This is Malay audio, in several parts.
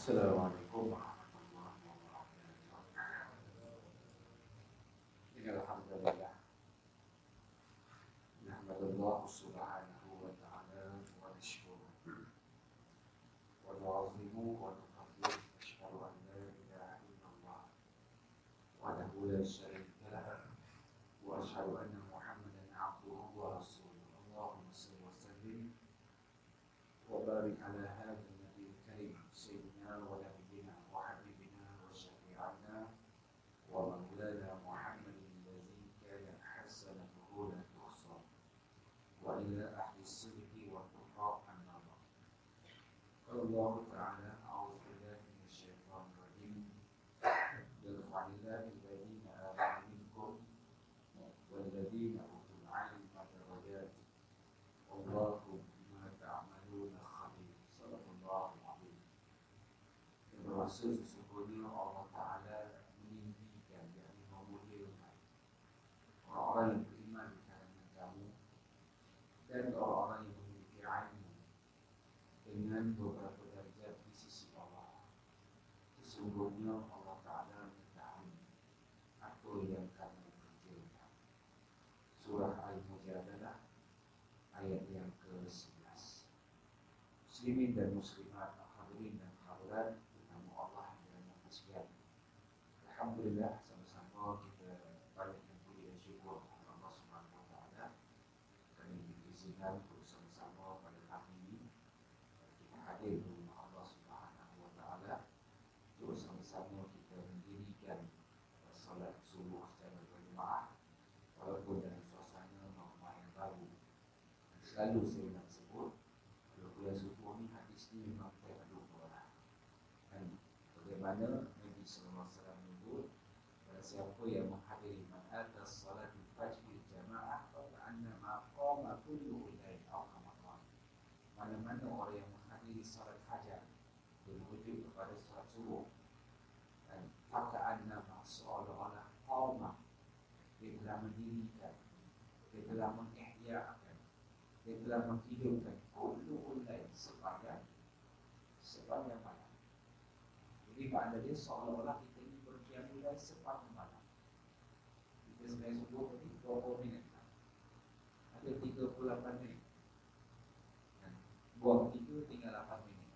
Assalamualaikum warahmatullahi wabarakatuh. Alhamdulillah, nahmadullah subhanahu wa ta'ala wa nashkuruh wa nu'azzimuhu wa nuqaddiruh wa nashhadu an la ilaha illallah wahdahu la syarika lah wa asyhadu anna Muhammadan abduhu wa rasuluh. Allahumma shalli wa sallim wa barik ala hadzal nabiyil karim sayyidina wa nabiyyina wa habibina wa syafi'ina wa maulana Muhammadin allazi kana hasanatuhu la tuhsa wa ila ahli sidqi wa tuqa an-nazar. Allah ta'ala a'udzu billahi minasyaitonir rajim. Yarfa'illahu alladhina amanu minkum walladhina utul 'ilma darajat. Wallahu bima ta'maluna khabir. Shadaqallahu adzim. Yang bermaksud sesungguhnya Allah Ta'ala meninggikan dan memuliakan orang-orang yang beriman di kalangan kamu dan orang-orang yang memiliki ilmu dengan beberapa derajat di sisi Allah. Sesungguhnya Allah Ta'ala mengetahui apa yang kamu kerjakan. Surah Al-Mujadalah ayat yang ke-11. Muslimin dan muslimat, hadirin dan hadirat, nama Allah yang sekalian. Alhamdulillah, sama-sama kita banyak yang puji dan syukur kepada Allah Subhanahu wa taala kerana diizinkan untuk sama-sama pada hari ini kita hadir di rumah Allah Subhanahu wa taala untuk sama-sama kita mendirikan solat subuh secara berjemaah walaupun dalam suasana normal yang baru. Selalu saya nak sebut kalau bulan subuh ni hadis ni memang kita ada orang. Dan bagaimana Nabi sallallahu alaihi wasallam menyebut siapa yang menghadiri man atas salat fajr jamaah fa ka'annama qama kullu lail aw kama qala. Mana-mana orang yang menghadiri salat fajar merujuk kepada salat subuh dan fa ka'annama seolah-olah qama, dia telah mendirikan, dia telah mengihyakan, dia telah menghidupkan kullu lail sepanjang malam. Jadi makna dia seolah-olah kita ini berdiam mulai sepanjang malam. Kita sebenarnya subuh tadi 20 minit, ada 38 minit, dan buang 3 tinggal 8 minit.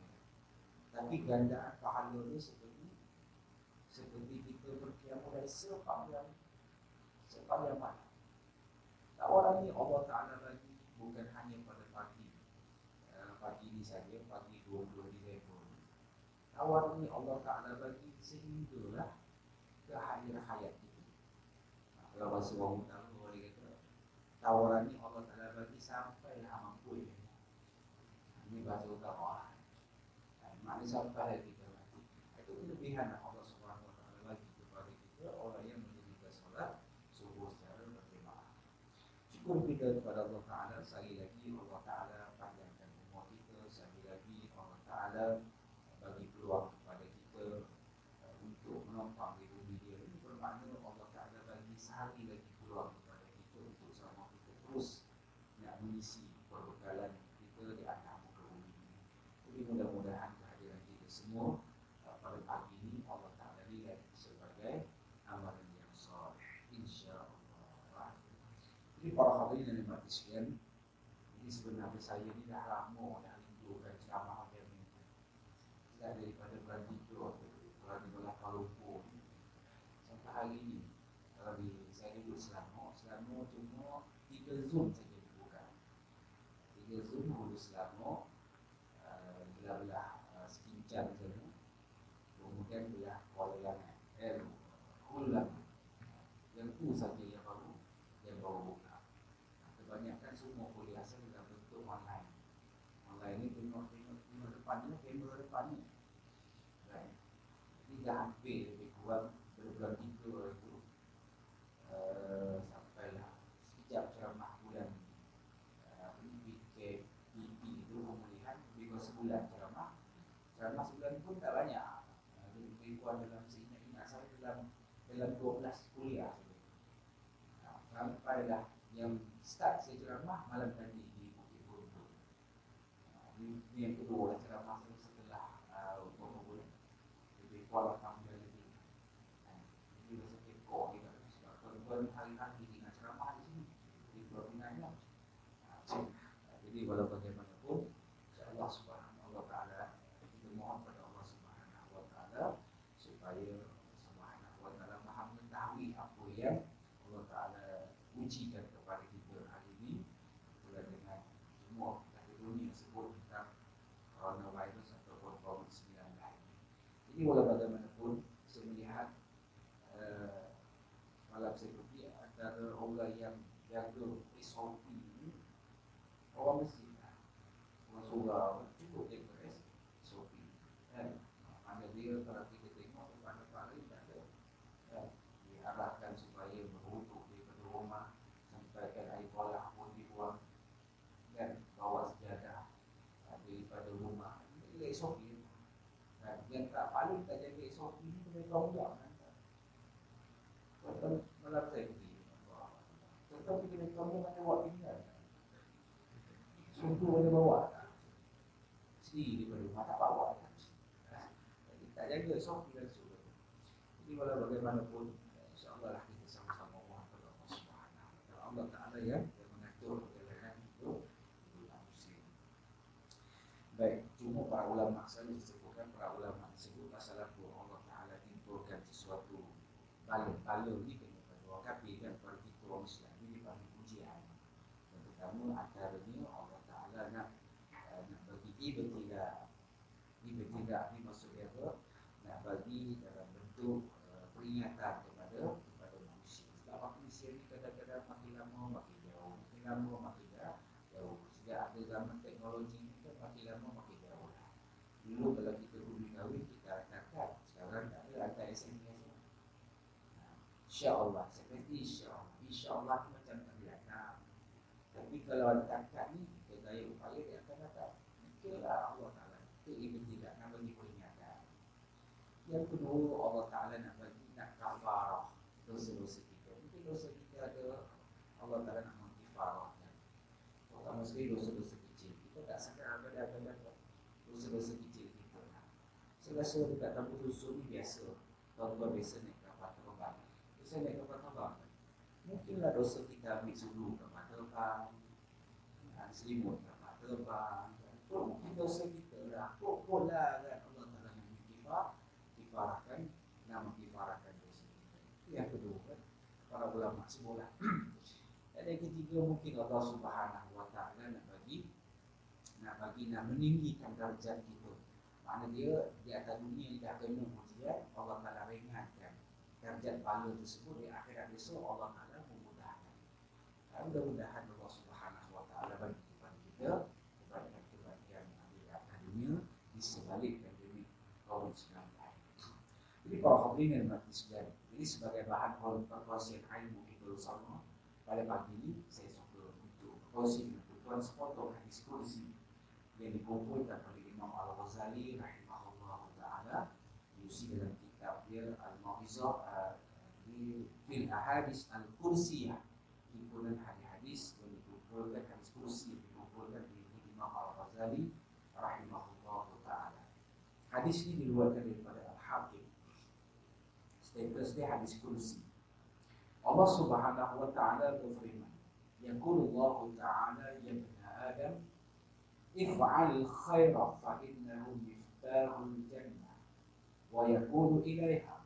Tapi gandaan pahala ni seperti kita berdiam mulai sepanjang malam. Tawaran ni Allah Ta'ala bagi bukan hanya pada pagi ni saja, pagi 20 Disember. Tawaran ni Allah Ta'ala bagi sehinggalah ke akhir hayat kita. Kalau bahasa orang utama, orang kata tawaran ni Allah Ta'ala bagi sampailah mampu. Ini bahasa utama. Maknanya sampailah kita mati. Itu kelebihan Allah Subhanahu Wa Ta'ala bagi kepada kita orang yang mendirikan solat subuh secara berjemaah. Syukur kita kepada Allah Ta'ala. Sekali lagi Allah Ta'ala panjangkan umur kita. Sekali lagi Allah Ta'ala bagi peluang kepada kita untuk menopang di bumi dia. Ini bermakna Allah Ta'ala bagi sehari lagi peluang kepada kita untuk sama kita terus nak mengisi perbekalan kita di atas muka bumi ini. Jadi mudah-mudahan kehadiran kita semua pada pagi ini Allah Ta'ala lihat sebagai amalan yang soleh, insya-Allah. Jadi para hadirin yang dimati sekalian, ini sebenarnya saya ni dah lama dah rindukan ceramah macam ni. Dah daripada bulan 3 bulan belah Lumpur sampai hari ini. Saya duduk Selangor cuma 3 Zoom saja dibuka. 3 Zoom dulu Selangor, belah Sekincang sana, kemudian belah Kuala Langat, Kuala. Yang tu saja yang baru buka. Kebanyakan semua kuliah saya dalam bentuk online. Online ni tengok kamera depannya. Right. Jadi dah hampir lebih kurang bulan 3 itu sampailah sejak ceramah bulan PKPP itu pemulihan lebih kurang sebulan ceramah sebulan pun tak banyak. Lebih kurang dalam seingat saya dalam 12 kuliah. Sampailah yang start saya ceramah malam tadi di Bukit Bintang. Ini yang kedua ceramah saya setelah berapa bulan sekolah kamu lagi. Jadi rasa kekok juga. Sebab tuan-tuan hari-hari dengan ceramah di sini di Provinsi. Jadi walau bagaimanapun, Allah Subhanahu Wa Taala kita mohon pada Allah Subhanahu Wa Taala supaya Subhanahu Wa Taala Maha mengetahui apa yang Allah Taala ujikan kepada kita hari ini berkaitan dengan semua dunia sebut tentang coronavirus ataupun COVID-19. Jadi walau bagaimanapun, saya melihat malam saya pergi antara orang yang jaga SOP ini, orang mesti orang surau cukup jaga SOP. Mana dia kalau kita tengok tempat-tempat lain tak ada. Diarahkan supaya berhuduk daripada rumah, sampaikan air kolah pun dibuang dan bawa sejadah daripada rumah. Ini SOP. Yang tak paling tak jaga SOP ni kena tolong kan. Kalau malam saya pergi, tetapi kena tolong ada buat tinggal. Sungguh ada bawa tak? Sendiri daripada rumah tak bawa tak? Jadi tak jaga SOP dan suruh. Jadi walau bagaimanapun, insyaAllah lah kita sama-sama mohon kepada Allah Subhanahu Wa Taala. Allah Ta'ala yang mengatur perjalanan hidup manusia. Baik, cuma para ulama saya disebutkan para ulama disebut masalah Allah Ta'ala timbulkan sesuatu bala ni kena dua kali dan pada kita orang Islam ini dipanggil ujian. Yang pertama antaranya Allah Ta'ala nak bagi ibtilah ni maksudnya apa? Nak bagi dalam bentuk peringatan kepada manusia. Sebab manusia ni kadang-kadang makin lama makin jauh, makin lama makin jauh. Sejak ada zaman teknologi ni kan makin lama makin jauh. Dulu kalau kita pergi kahwin kita hantar, sekarang tak ada, hantar SMS. InsyaAllah, saya kata InsyaAllah tu macam tak datang. Tapi kalau ada kad ni, kita gaya upaya dia akan datang. Mungkinlah Allah Ta'ala itu ibu tidak nak bagi peringatan. Yang kedua, Allah Ta'ala nak bagi nak kafarah dosa-dosa kita. Mungkin dosa kita ada, Allah Ta'ala nak mengkifarahkan. Pertama sekali dosa-dosa kecil. Kita tak sadar ada dosa-dosa kecil kita. Saya rasa dekat tabu dosa ni biasa. Tuan-tuan biasa naik kapal terbang. Saya naik kapal terbang. Mungkinlah dosa kita ambil sulu kapal terbang, selimut kapal terbang. Mungkin dosa kita dah pokoklah kan Allah Ta'ala yang kifarahkan, nak mengkifarahkan dosa kita. Itu yang kedua kan, para ulama sebulan. Dan yang ketiga mungkin Allah Subhanahu Wa Ta'ala nak meninggikan darjat kita. Makna dia di atas dunia ni dah kena ujian, Allah Ta'ala ringankan darjat pahala tersebut. Di akhirat besok Allah Ta'ala memudahkan. Mudah-mudahan Allah Subhanahu Wa Ta'ala bagi kepada kita kebahagiaan di atas dunia di sebalik pandemik COVID-19. Jadi para hadirin yang mati sekalian, ini sebagai bahan perkongsian ilmu kita bersama pada pagi ini, saya suka untuk berkongsi dengan tuan sepotong hadis kursi yang dikumpulkan oleh Imam Al-Ghazali rahimahullah ta'ala diusi dalam kitab dia Al-Mau'izah di fil ahadis al-kursiyah, himpunan hadis-hadis yang dikumpulkan hadis kursi yang dikumpulkan di Imam Al-Ghazali rahimahullah ta'ala. Hadis ini diriwayatkan daripada Al-Hakim. Status dia hadis kursi. Allah Subhanahu Wa Ta'ala berfirman, yaqulullahu ta'ala ya bani Adam if'al khaira fa innahu miftahul jannah wa yaqulu ilaiha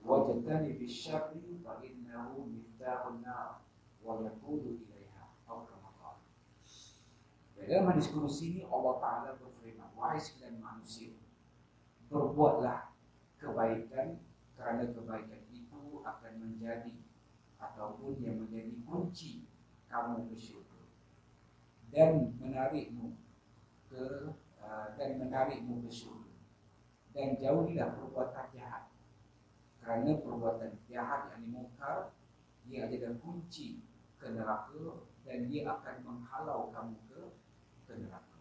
wajtanib asy-syarri fa innahu miftahun nar wa yaqulu ilaiha. Atau kama qala. Dalam hadis kursi ini Allah Ta'ala berfirman, wahai sekalian manusia, berbuatlah kebaikan kerana kebaikan itu akan menjadi ataupun yang menjadi kunci kamu ke syurga dan menarikmu ke syurga. Dan jauhilah perbuatan jahat, kerana perbuatan jahat yang mungkar dia adalah kunci ke neraka dan dia akan menghalau kamu ke neraka.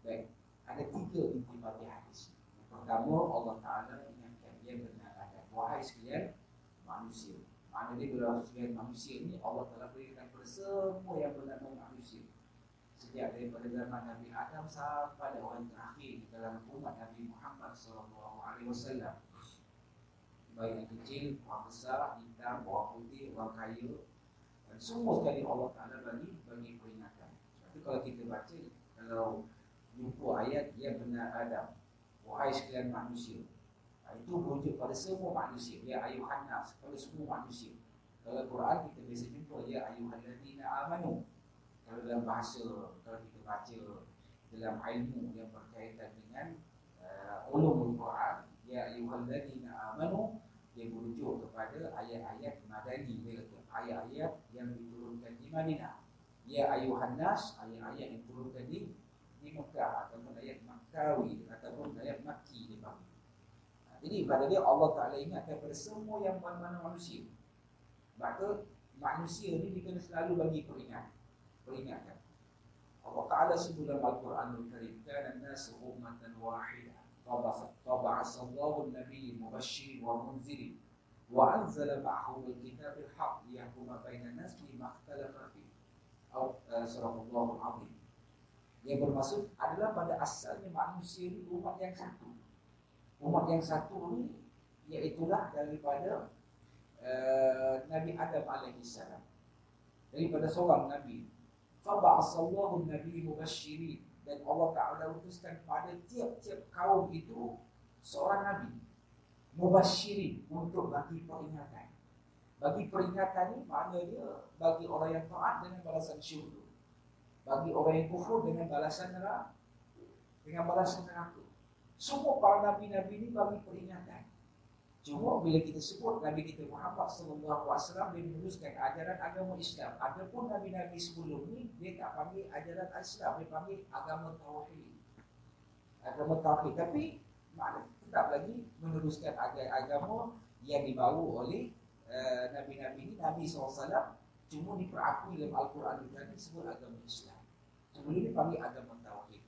Baik, ada 3 inti hadis. Yang pertama, Allah Ta'ala ingatkan dia benar ada wahai sekalian manusia. Maknanya bila sekalian manusia ini Allah Ta'ala berikan kepada semua yang bernama manusia. sejak daripada zaman Nabi Adam sampai orang terakhir di dalam umat Nabi Muhammad SAW. Baik yang kecil, orang besar, hitam, orang putih, orang kaya, dan semua sekali Allah Ta'ala bagi peringatan. Tapi kalau kita baca, kalau jumpa ayat yang benar Adam, wahai sekalian manusia, itu merujuk pada semua manusia, ya ayuhan nas, pada semua manusia. Kalau Quran kita biasa jumpa ya ayyuhalladzina amanu. Kalau dalam bahasa, kalau kita baca dalam ilmu yang berkaitan dengan ulumul Quran, ya ayyuhalladzina amanu, dia merujuk kepada ayat-ayat madani, ayat-ayat yang diturunkan di Madinah. Ya ayyuhan nas, ayat-ayat yang diturunkan di Mekah, ataupun ayat Makkawi, ataupun ayat Makki dipanggil. Jadi pada dia Allah Ta'ala ingatkan kepada semua yang mana-mana manusia. Maka manusia ni dia kena selalu bagi peringatan. Allah Ta'ala sebut dalam Al-Quranul Karim, kana an-nasu ummatan wahidah, faba'athallahu an-nabiyya mubasysyiran wa munzirin wa anzala ma'ahum al-kitabil haqq liyahkuma bainan nas fima ikhtalafa fihi. Surah Al-Azim. Yang bermaksud adalah pada asalnya manusia ni umat yang satu. Umat yang satu ni iaitulah daripada Nabi Adam alaihissalam, daripada seorang Nabi. Faba'athallahu an-nabiyya mubasysyirin, dan Allah Ta'ala utuskan pada tiap-tiap kaum itu seorang Nabi mubasysyirin, untuk bagi peringatan. Bagi peringatan ni maknanya bagi orang yang taat dengan balasan syurga, bagi orang yang kufur dengan balasan neraka. Semua para nabi-nabi ni bagi peringatan. Cuma bila kita sebut Nabi kita Muhammad SAW, dia meneruskan ajaran agama Islam. Adapun nabi-nabi sebelum ni, dia tak panggil ajaran Islam, dia panggil agama Tauhid. Agama Tauhid. Tapi tetap lagi meneruskan agama yang dibawa oleh nabi-nabi ni. Nabi SAW cuma diperakui dalam Al-Quran juga disebut agama Islam. Sebelum ni panggil agama Tauhid.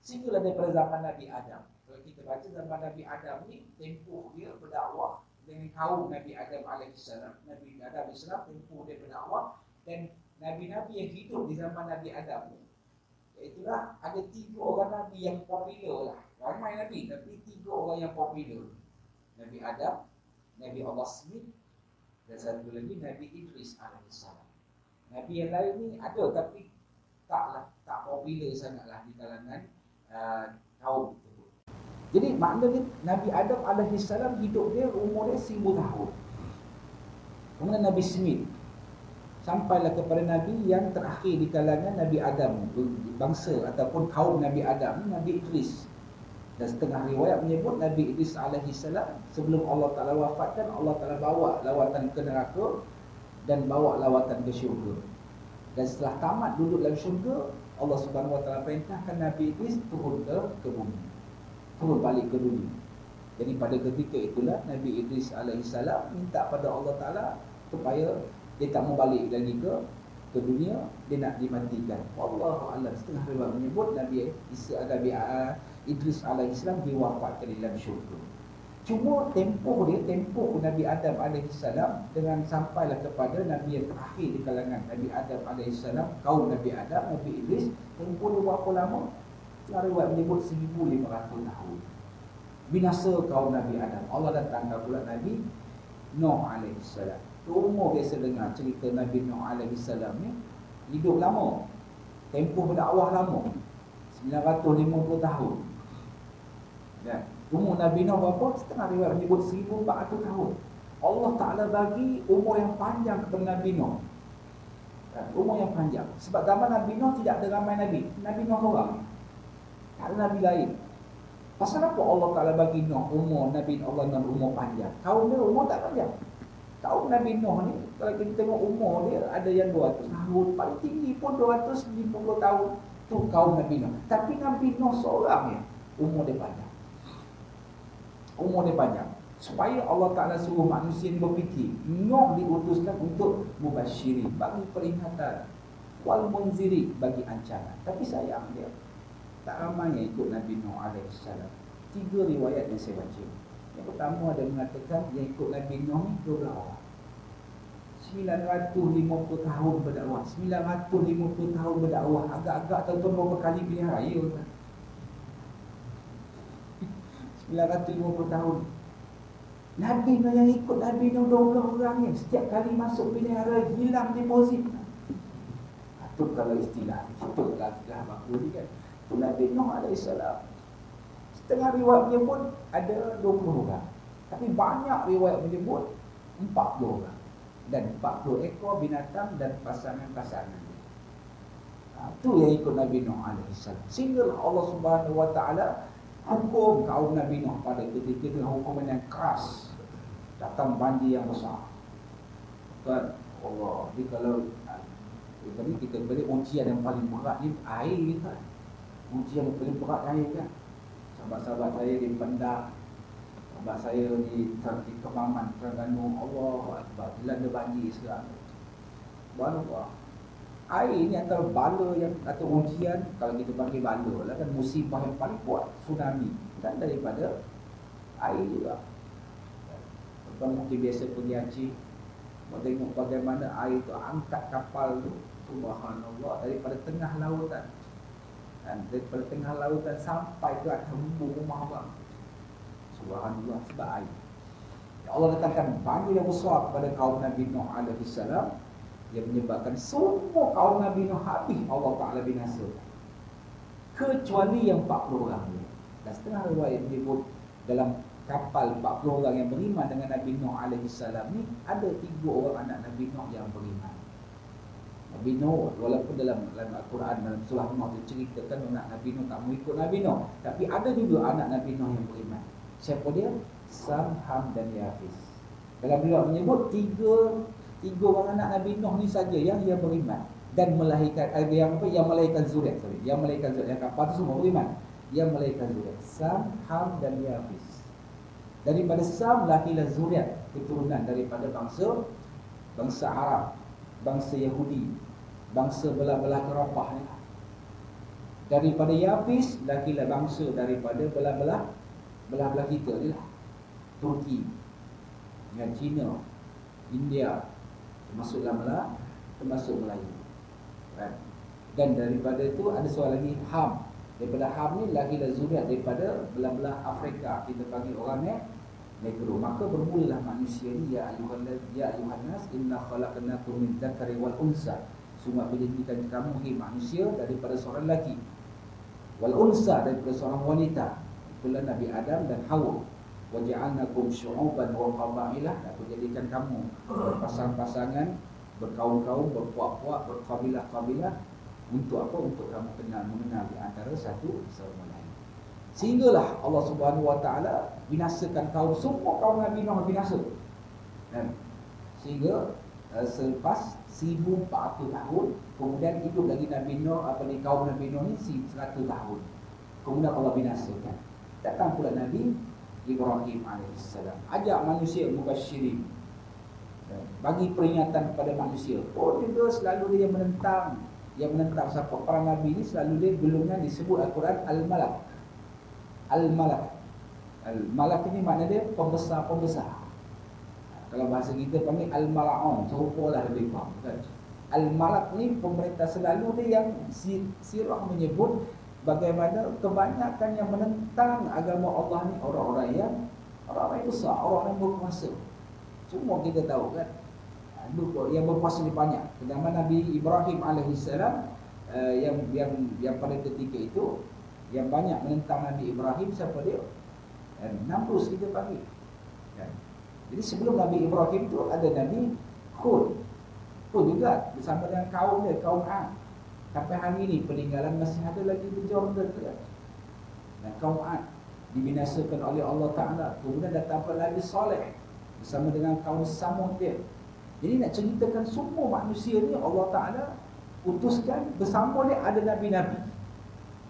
Sehinggalah daripada zaman Nabi Adam. Kalau kita baca zaman Nabi Adam ni, tempoh dia berdakwah dengan kaum Nabi Adam alaihissalam. Nabi Adam alaihissalam tempoh dia berdakwah, dan nabi-nabi yang hidup di zaman Nabi Adam ni, iaitulah ada 3 orang nabi yang popular lah. Ramai nabi, tapi 3 orang yang popular. Nabi Adam, Nabi Allah Smith, dan satu lagi Nabi Idris alaihissalam. Nabi yang lain ni ada, tapi tak popular sangatlah di kalangan kaum itu. Jadi maknanya Nabi Adam alaihissalam hidup dia umur dia 1000 tahun. Kemudian Nabi Smith sampailah kepada Nabi yang terakhir di kalangan Nabi Adam, bangsa ataupun kaum Nabi Adam, Nabi Idris. Dan setengah riwayat menyebut Nabi Idris alaihissalam sebelum Allah Ta'ala wafatkan, Allah Ta'ala bawa lawatan ke neraka dan bawa lawatan ke syurga. Dan setelah tamat duduk dalam syurga, Allah Subhanahu Wa Ta'ala perintahkan Nabi Idris turun ke bumi, turun balik ke dunia. Jadi pada ketika itulah Nabi Idris alaihissalam minta pada Allah Ta'ala supaya dia tak mau balik lagi ke dunia, dia nak dimatikan. Wallahu a'lam. Setengah riwayat menyebut Nabi Idris alaihissalam diwafatkan di dalam syurga. Cuma tempoh Nabi Adam alaihissalam dengan sampailah kepada Nabi yang terakhir di kalangan Nabi Adam alaihissalam, kaum Nabi Adam, Nabi Idris, tempoh dia berapa lama? Setengah riwayat menyebut 1500 tahun. Binasa kaum Nabi Adam. Allah datangkan pula Nabi Nuh alaihissalam. Umur biasa dengar cerita Nabi Nuh alaihissalam ni hidup lama, tempoh berdakwah lama, 950 tahun. Dan umur Nabi Nuh berapa? Setengah riwayat menyebut 1400 tahun. Allah Ta'ala bagi umur yang panjang kepada Nabi Nuh. Umur yang panjang. Sebab zaman Nabi Nuh tidak ada ramai Nabi. Nabi Nuh seorang, tak ada Nabi lain. Pasal apa Allah Ta'ala bagi Nuh umur, Nabi Allah Nuh umur panjang? Kaum dia umur tak panjang. Kaum Nabi Nuh ni, kalau kita tengok umur dia, ada yang 200 tahun, paling tinggi pun 250 tahun. Tu kaum Nabi Nuh. Tapi Nabi Nuh seorang ya, umur dia panjang. Umur dia panjang. Supaya Allah Ta'ala suruh manusia ni berfikir, Nuh diutuskan untuk mubasyirin, bagi peringatan, wal munziri, bagi ancaman. Tapi sayang dia, tak ramai yang ikut Nabi Nuh alaihissalam. 3 riwayat yang saya baca. Yang pertama ada mengatakan yang ikut Nabi Nuh ni 12 orang. 950 tahun berdakwah. 950 tahun berdakwah. Agak-agak tuan-tuan berapa kali pilihan raya kan? 950 tahun. Nabi Nuh yang ikut Nabi Nuh 20 orang ni, setiap kali masuk pilihan raya hilang deposit. Itu kalau istilah, itulah baku ni kan. Itu Nabi Nuh alaihissalam. Setengah riwayat menyebut ada 20 orang. Tapi banyak riwayat menyebut 40 orang. Dan 40 ekor binatang dan pasangan-pasangan. Itu yang ikut Nabi Nuh alaihissalam. Sehingga Allah Subhanahu wa taala hukum kaum Nabi Nuh pada ketika dengan hukuman yang keras. Datang banjir yang besar. Kan Allah, jadi kalau tadi kita beri ujian yang paling berat ni air kan. Ujian yang paling berat air kan. Sahabat-sahabat saya di Pendar, sahabat saya di Kemaman, Terengganu, Allah Akbar, dilanda banjir sekarang. Subhanallah. Air ni antara bala yang atau ujian, kalau kita panggil bala lah kan, musibah yang paling kuat, tsunami kan daripada air juga. Tuan mungkin biasa pergi Aceh, mau tengok bagaimana air tu angkat kapal tu, subhanallah, daripada tengah lautan. Dan daripada tengah lautan sampai ke atas rumah orang. Subhanallah, sebab air. Ya Allah datangkan banjir yang besar kepada kaum Nabi Nuh alaihissalam yang menyebabkan semua kaum Nabi Nuh habis Allah Ta'ala binasa. Kecuali yang 40 orang ni. Dan setengah riwayat menyebut dalam kapal 40 orang yang beriman dengan Nabi Nuh alaihissalam ni, ada 3 orang anak Nabi Nuh yang beriman. Nabi Nuh, walaupun dalam Al-Quran, dalam surah Nuh tu ceritakan anak Nabi Nuh tak mau ikut Nabi Nuh, tapi ada juga anak Nabi Nuh yang beriman. Siapa dia? Sam, Ham dan Yafis. Dalam riwayat menyebut tiga orang anak Nabi Nuh ni saja yang beriman dan melahirkan yang melahirkan zuriat, yang melahirkan zuriat. Yang kapal tu semua beriman. Yang melahirkan zuriat Sam, Ham dan Yafis. Daripada Sam lahirlah zuriat, keturunan daripada bangsa Arab, bangsa Yahudi, bangsa belah-belah Kerapah ni. Daripada Yafis lahirlah bangsa daripada belah-belah kita ni lah. Turki, dengan China, India, termasuk Melayu. Kan? Dan daripada itu ada seorang lagi Ham. Daripada Ham ni lahirlah zuriat daripada belah-belah Afrika, kita panggil orangnya Negro. Maka bermulalah manusia ni, ya ayuhan nas inna khalaqnakum min dzakari wal unsa. Sungguh aku jadikan kamu hai manusia daripada seorang lelaki, wal unsa daripada seorang wanita. Itulah Nabi Adam dan Hawa. Wa ja'alnakum syu'uban wa qabailah. Aku jadikan kamu berpasang-pasangan, berkaum-kaum, berpuak-puak, berkabilah-kabilah. Untuk apa? Untuk kamu mengenal di antara satu sama lain. Sehinggalah Allah Subhanahu wa taala binasakan semua kaum Nabi Nuh binasa. Dan sehingga selepas 1400 tahun kemudian hidup lagi Nabi Nuh, kaum Nabi Nuh ni 100 tahun. Kemudian Allah binasakan. Datang pula Nabi Ibrahim alaihissalam, ajak manusia mubasyirin, bagi peringatan kepada manusia. Oh, dia selalu dia menentang siapa para nabi ni, selalu dia belumnya disebut Al-Quran Al-Malak. Al-Malak ini makna dia pembesar. Kalau bahasa kita panggil Al-Mala'un, serupalah lebih kurang kan? Al-Malak ni pemerintah, selalu dia yang sirah menyebut bagaimana kebanyakan yang menentang agama Allah ni orang-orang yang besar, orang yang berkuasa. Semua kita tahu kan, yang berkuasa ni banyak. Sedangkan Nabi Ibrahim alaihissalam yang pada ketika itu yang banyak menentang Nabi Ibrahim, siapa dia? Namrus kita panggil. Jadi sebelum Nabi Ibrahim tu ada Nabi Hud juga bersama dengan kaum dia, kaum Ad. Sampai hari ini peninggalan masih ada lagi di Jordan tu kan. Dan kaum Ad dibinasakan oleh Allah Ta'ala. Kemudian datang pula Nabi Saleh bersama dengan kaum Samud dia. Jadi nak ceritakan semua manusia ni Allah Ta'ala utuskan bersama dia ada Nabi-Nabi.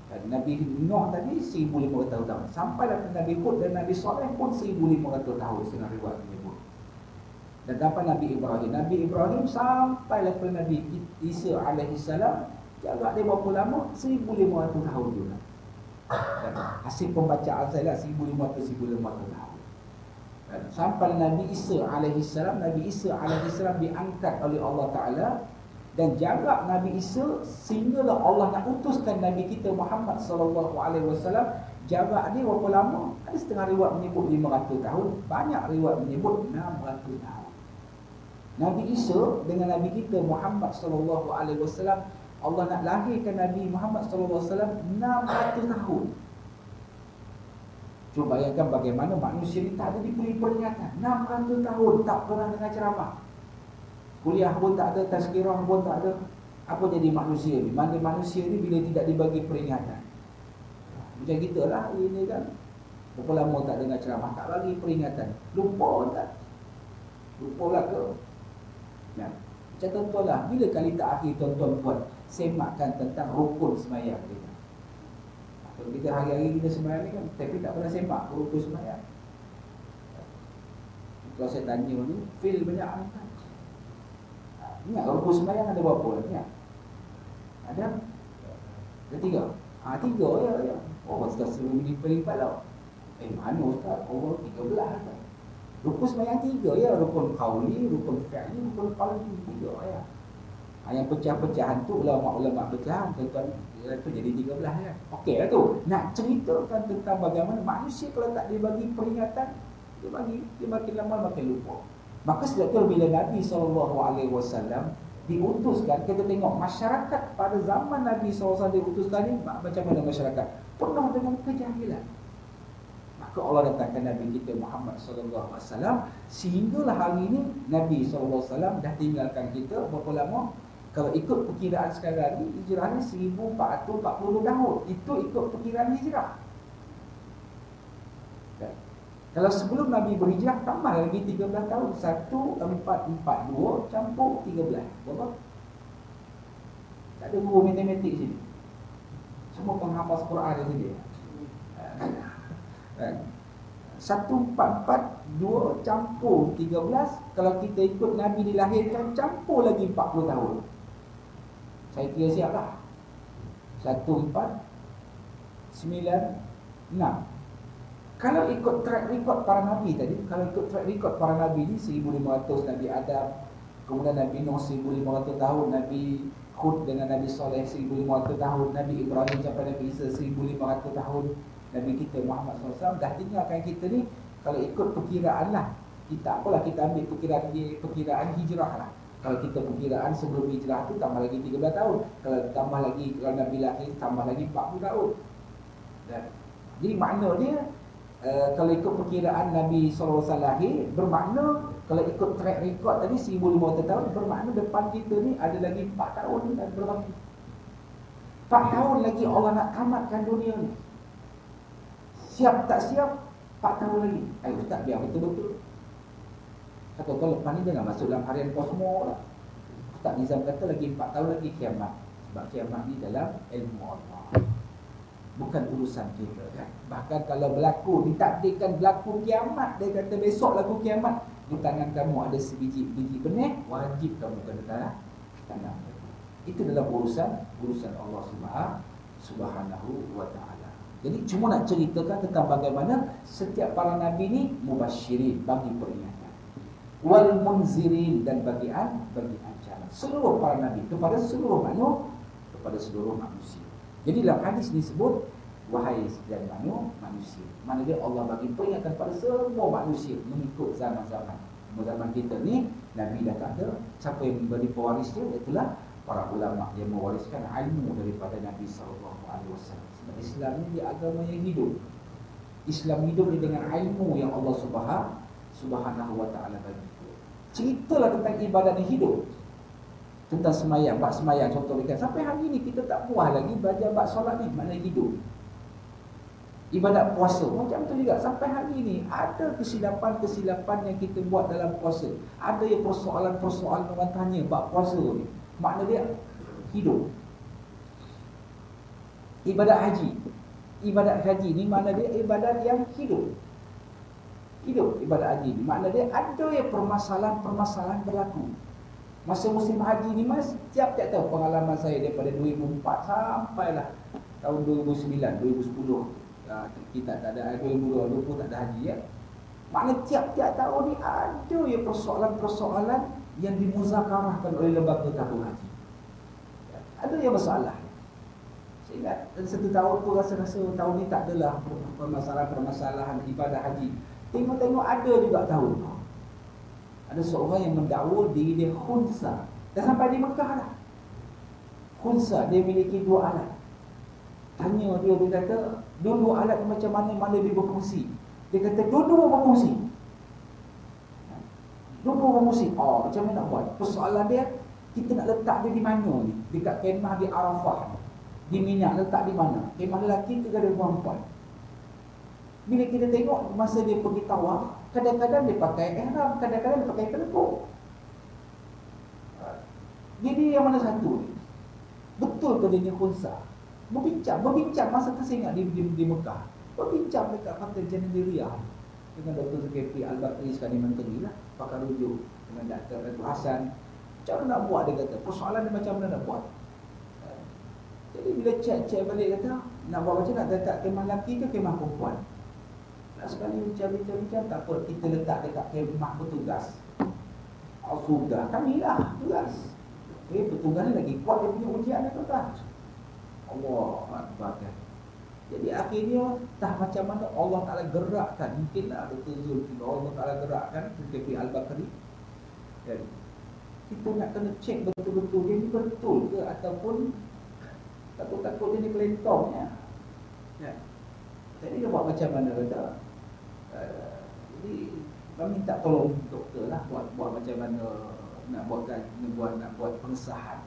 Dan Nabi Nuh tadi 1500 tahun. Sampailah ke Nabi Hud dan Nabi Saleh pun 1500 tahun setengah riwayat menyebut. Dan dapat Nabi Ibrahim. Nabi Ibrahim sampailah ke Nabi Isa alaihissalam. Jarak dia berapa lama? 1500 tahun juga. Dan hasil pembacaan saya lah 1500 tahun. Sampai Nabi Isa alaihissalam, Nabi Isa alaihissalam diangkat oleh Allah Ta'ala, dan jarak Nabi Isa sehinggalah Allah nak utuskan Nabi kita Muhammad sallallahu alaihi wasallam, jarak dia berapa lama? Ada setengah riwayat menyebut 500 tahun, banyak riwayat menyebut 600 tahun. Nabi Isa dengan Nabi kita Muhammad sallallahu alaihi wasallam, Allah nak lahirkan Nabi Muhammad sallallahu alaihi wasallam 600 tahun. Cuba bayangkan bagaimana manusia ni tak ada diberi peringatan. 600 tahun tak pernah dengar ceramah. Kuliah pun tak ada, tazkirah pun tak ada. Apa jadi manusia ni? Mana manusia ni bila tidak dibagi peringatan? Macam gitulah ini kan. Berapa lama tak dengar ceramah, tak bagi peringatan. Lupa tak? Lupa lah ke? Ya. Macam tuan-tuan lah, bila kali tak akhir tuan-tuan buat semakkan tentang rukun semayang kita. Kalau kita hari-hari kita semayang ni kan, tapi tak pernah semak rukun semayang. Kalau saya tanya ni, feel banyak kan? Ingat rukun semayang ada berapa? Ingat? Ada? Ada 3? 3 ya. Oh, Ustaz suruh melipat lah. Mana Ustaz? Oh, 13 kan? Rukun semayang 3 ya. Rukun qawli, rukun fi'li, rukun qalbi, 3 ya. Yang pecah-pecahan tu ulama-ulama pecahan, tuan-tuan, itu jadi 13 ya. Okey lah tu. Nak ceritakan tentang bagaimana manusia kalau tak dibagi peringatan, dia makin lama makin lupa. Maka sebab tu bila Nabi SAW diutuskan, kita tengok masyarakat pada zaman Nabi SAW diutuskan ni, macam mana masyarakat? Penuh dengan kejahilan. Maka Allah datangkan Nabi kita Muhammad SAW, sehinggalah hari ini Nabi SAW dah tinggalkan kita berapa lama? Kalau ikut perkiraan sekarang ni, hijrah ni 1440 tahun. Itu ikut perkiraan hijrah. Kalau sebelum Nabi berhijrah, tambah lagi 13 tahun. 1442 campur 13. Berapa? Tak ada guru matematik sini. Semua penghafaz Quran di sini. 1442 campur 13. Kalau kita ikut Nabi dilahirkan, campur lagi 40 tahun. Saya kira siap lah. 1496. Kalau ikut track record para Nabi tadi, kalau ikut track record para Nabi ni 1500 Nabi Adam, kemudian Nabi Nuh 1500 tahun, Nabi Hud dengan Nabi Saleh 1500 tahun, Nabi Ibrahim sampai Nabi Isa 1500 tahun, Nabi kita Muhammad SAW dah tinggalkan kita ni. Kalau ikut perkiraan lah, kita apalah, kita ambil perkiraan hijrah lah. Kalau kita perkiraan sebelum hijrah tu tambah lagi 13 tahun. Kalau tambah lagi, kalau Nabi lahir tambah lagi 40 tahun. Dan, jadi makna dia, kalau ikut perkiraan Nabi SAW lahir, bermakna kalau ikut track record tadi 1500 tahun, bermakna depan kita ni ada lagi 4 tahun dan berbagi. 4 tahun lagi Allah nak tamatkan dunia ni. Siap tak siap? 4 tahun lagi. Ustaz biar betul-betul. Kata kalau lepas ni jangan masuk dalam harian kosmo lah. Ustaz Nizam kata lagi 4 tahun lagi kiamat. Sebab kiamat ni dalam ilmu Allah, bukan urusan kita kan. Bahkan kalau berlaku, ditakdirkan berlaku kiamat, dia kata besok laku kiamat, di tangan kamu ada sebiji benih, wajib kamu kena tanam. Itu dalam urusan Allah Subhanahu wa ta'ala. Jadi cuma nak ceritakan tentang bagaimana setiap para nabi ni mubasyirin, bagi peringatan, wal munzirin, dan bagi ancaman. Seluruh para nabi kepada seluruh manusia. Jadi dalam hadis ni sebut, wahai sekalian manusia. Mana dia Allah bagi peringatan pada semua manusia mengikut zaman-zaman. Zaman kita ni Nabi dah tak ada. Siapa yang memberi pewaris dia? Itulah para ulama yang mewariskan ilmu daripada Nabi SAW. Sebab Islam ni dia agama yang hidup. Islam hidup ni dengan ilmu yang Allah Subhanahu wa ta'ala bagi. Ceritalah tentang ibadat yang hidup. Tentang semayang, bab semayang contoh kita. Sampai hari ni kita tak puas lagi belajar bab solat ni, mana hidup. Ibadat puasa macam tu juga. Sampai hari ni ada kesilapan yang kita buat dalam puasa. Ada yang persoalan orang tanya bab puasa ni, makna dia hidup. Ibadat haji ni makna dia ibadat yang hidup. Ibadat haji ni makna dia ada yang permasalahan berlaku. Masa musim haji ni mas, tiap-tiap tahun pengalaman saya daripada 2004 sampailah tahun 2009, 2010 kita tak ada, 2020 tak ada haji ya. Maknanya tiap-tiap tahun ni ada ya persoalan-persoalan yang dimuzakarahkan oleh lembaga tabung haji. Ada yang masalah. Saya ingat satu tahun tu rasa-rasa tahun ni tak adalah permasalahan ibadah haji. Tengok-tengok ada juga tahun tu. Ada seorang yang mendakwa diri dia khunsa. Dah sampai di Mekah dah. Khunsa, dia memiliki 2 alat. Tanya dia kata, dua alat macam mana dia berfungsi? Dia kata, dua-dua berfungsi. Dua-dua berfungsi. Oh, macam mana nak buat? Persoalan dia, kita nak letak dia di mana ni? Dekat kemah di Arafah, di Mina, letak di mana? Kemah lelaki ke kemah perempuan? Bila kita tengok masa dia pergi tawaf, kadang-kadang dia pakai ihram, kadang-kadang dia pakai telekuk. Jadi yang mana satu ni? Betul ke dia khunsa? Berbincang masa tu saya ingat di Mekah. Berbincang dekat Fakulti Jenderia dengan Dr. Zulkifli Al-Bakri sekali menteri lah, pakar rujuk dengan Dr. Ratu Hassan. Macam mana nak buat, dia kata. Persoalan dia macam mana nak buat. Jadi bila cek balik kata, nak buat macam nak dekat kemah lelaki ke kemah perempuan? Nak sekali bincang, tak apa, kita letak dekat kemah petugas. Sudah, kamilah tugas. Petugas ni lagi kuat dia punya ujian dia tuan. Allah Akbar. Jadi akhirnya tak macam mana Allah Ta'ala gerakkan. Mungkinlah Dr. Zulkifli, Allah Ta'ala gerakkan Zulkifli Al-Bakri. Jadi kita nak kena cek betul-betul dia ni betul ke, ataupun takut-takut dia ni pelentongnya. Ya. Jadi dia buat macam mana kata. Jadi kami minta tolong doktor lah buat macam mana nak buat pengesahan.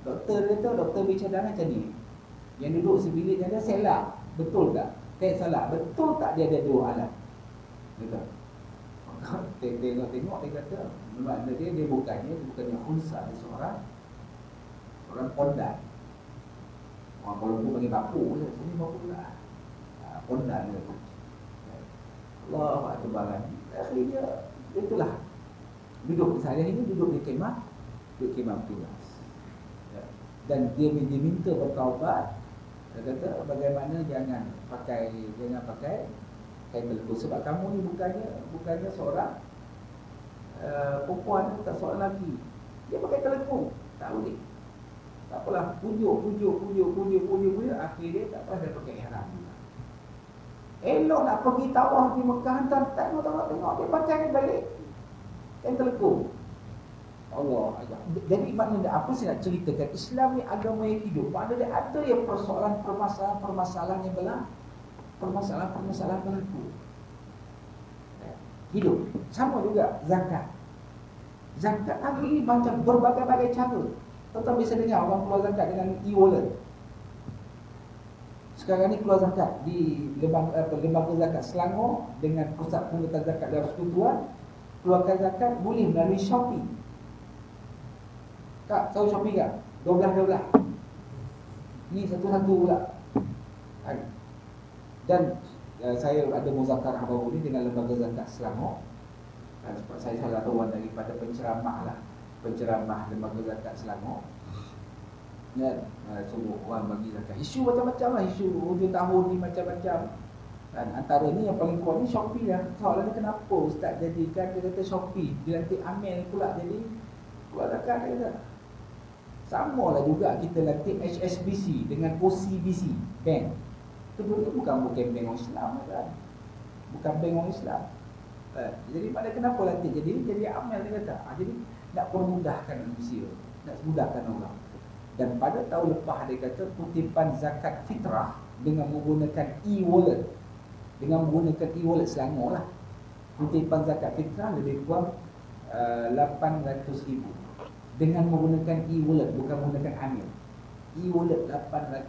Doktor kata, doktor bicara macam ni. Yang duduk sebilik dia selak. Betul tak? Salah. Betul tak dia ada 2 alat? Betul. Tengok dia kata, makna dia bukannya khunsa, dia seorang pondan. Orang Kuala Lumpur panggil bapu je. Sini bapu pula. Pondan dia tu. Allah Akbar. Akhirnya itulah. Duduk di kemah petugas. Dan dia diminta bertaubat. Dia kata bagaimana jangan pakai kain telekuk, sebab kamu ni bukannya seorang perempuan, tak seorang lelaki. Dia pakai telekuk, tak boleh. Tak apalah, pujuk, akhirnya tak apa, dia pakai ihram. Elok nak pergi tawaf di Mekah, tengok dia pakai balik kain telekuk. Allah ajak. Jadi maknanya apa saya nak ceritakan, Islam ni agama yang hidup. Maknanya ada yang permasalahan yang berlaku. Hidup. Sama juga zakat. Zakat hari ini macam berbagai-bagai cara. Tuan-tuan bisa dengar orang keluar zakat dengan e-wallet. Sekarang ni keluar zakat di lembaga zakat Selangor dengan pusat pengurusan zakat dalam persekutuan. Keluarkan zakat boleh melalui Shopee. Kak, tahu Shopee tak? 12. Ni satu-satu pula. Dan saya ada muzakarah baru ni dengan lembaga zakat Selangor. Sebab saya salah tahuan daripada penceramah lembaga zakat Selangor. Dan suruh orang bagi zakat. Isu macam-macam lah, isu hujung tahun ni macam-macam. Dan antara ni yang paling kuat ni Shopee lah. Soalannya kenapa Ustaz jadikan, dia kata Shopee, dia nanti amil pula jadi keluar zakat, dia kata. Sama lah juga kita latih HSBC dengan OCBC bank. Itu bukan bank orang Islam kan? Bukan bank orang Islam. Jadi pada kenapa latih? Jadi amal dia kata. Jadi nak permudahkan manusia, nak mudahkan orang. Dan pada tahun lepas dia kata kutipan zakat fitrah dengan menggunakan e-wallet. Dengan menggunakan e-wallet Selangor lah. Kutipan zakat fitrah lebih kurang 800,000. Dengan menggunakan e-wallet, bukan menggunakan amil. E-wallet 800,000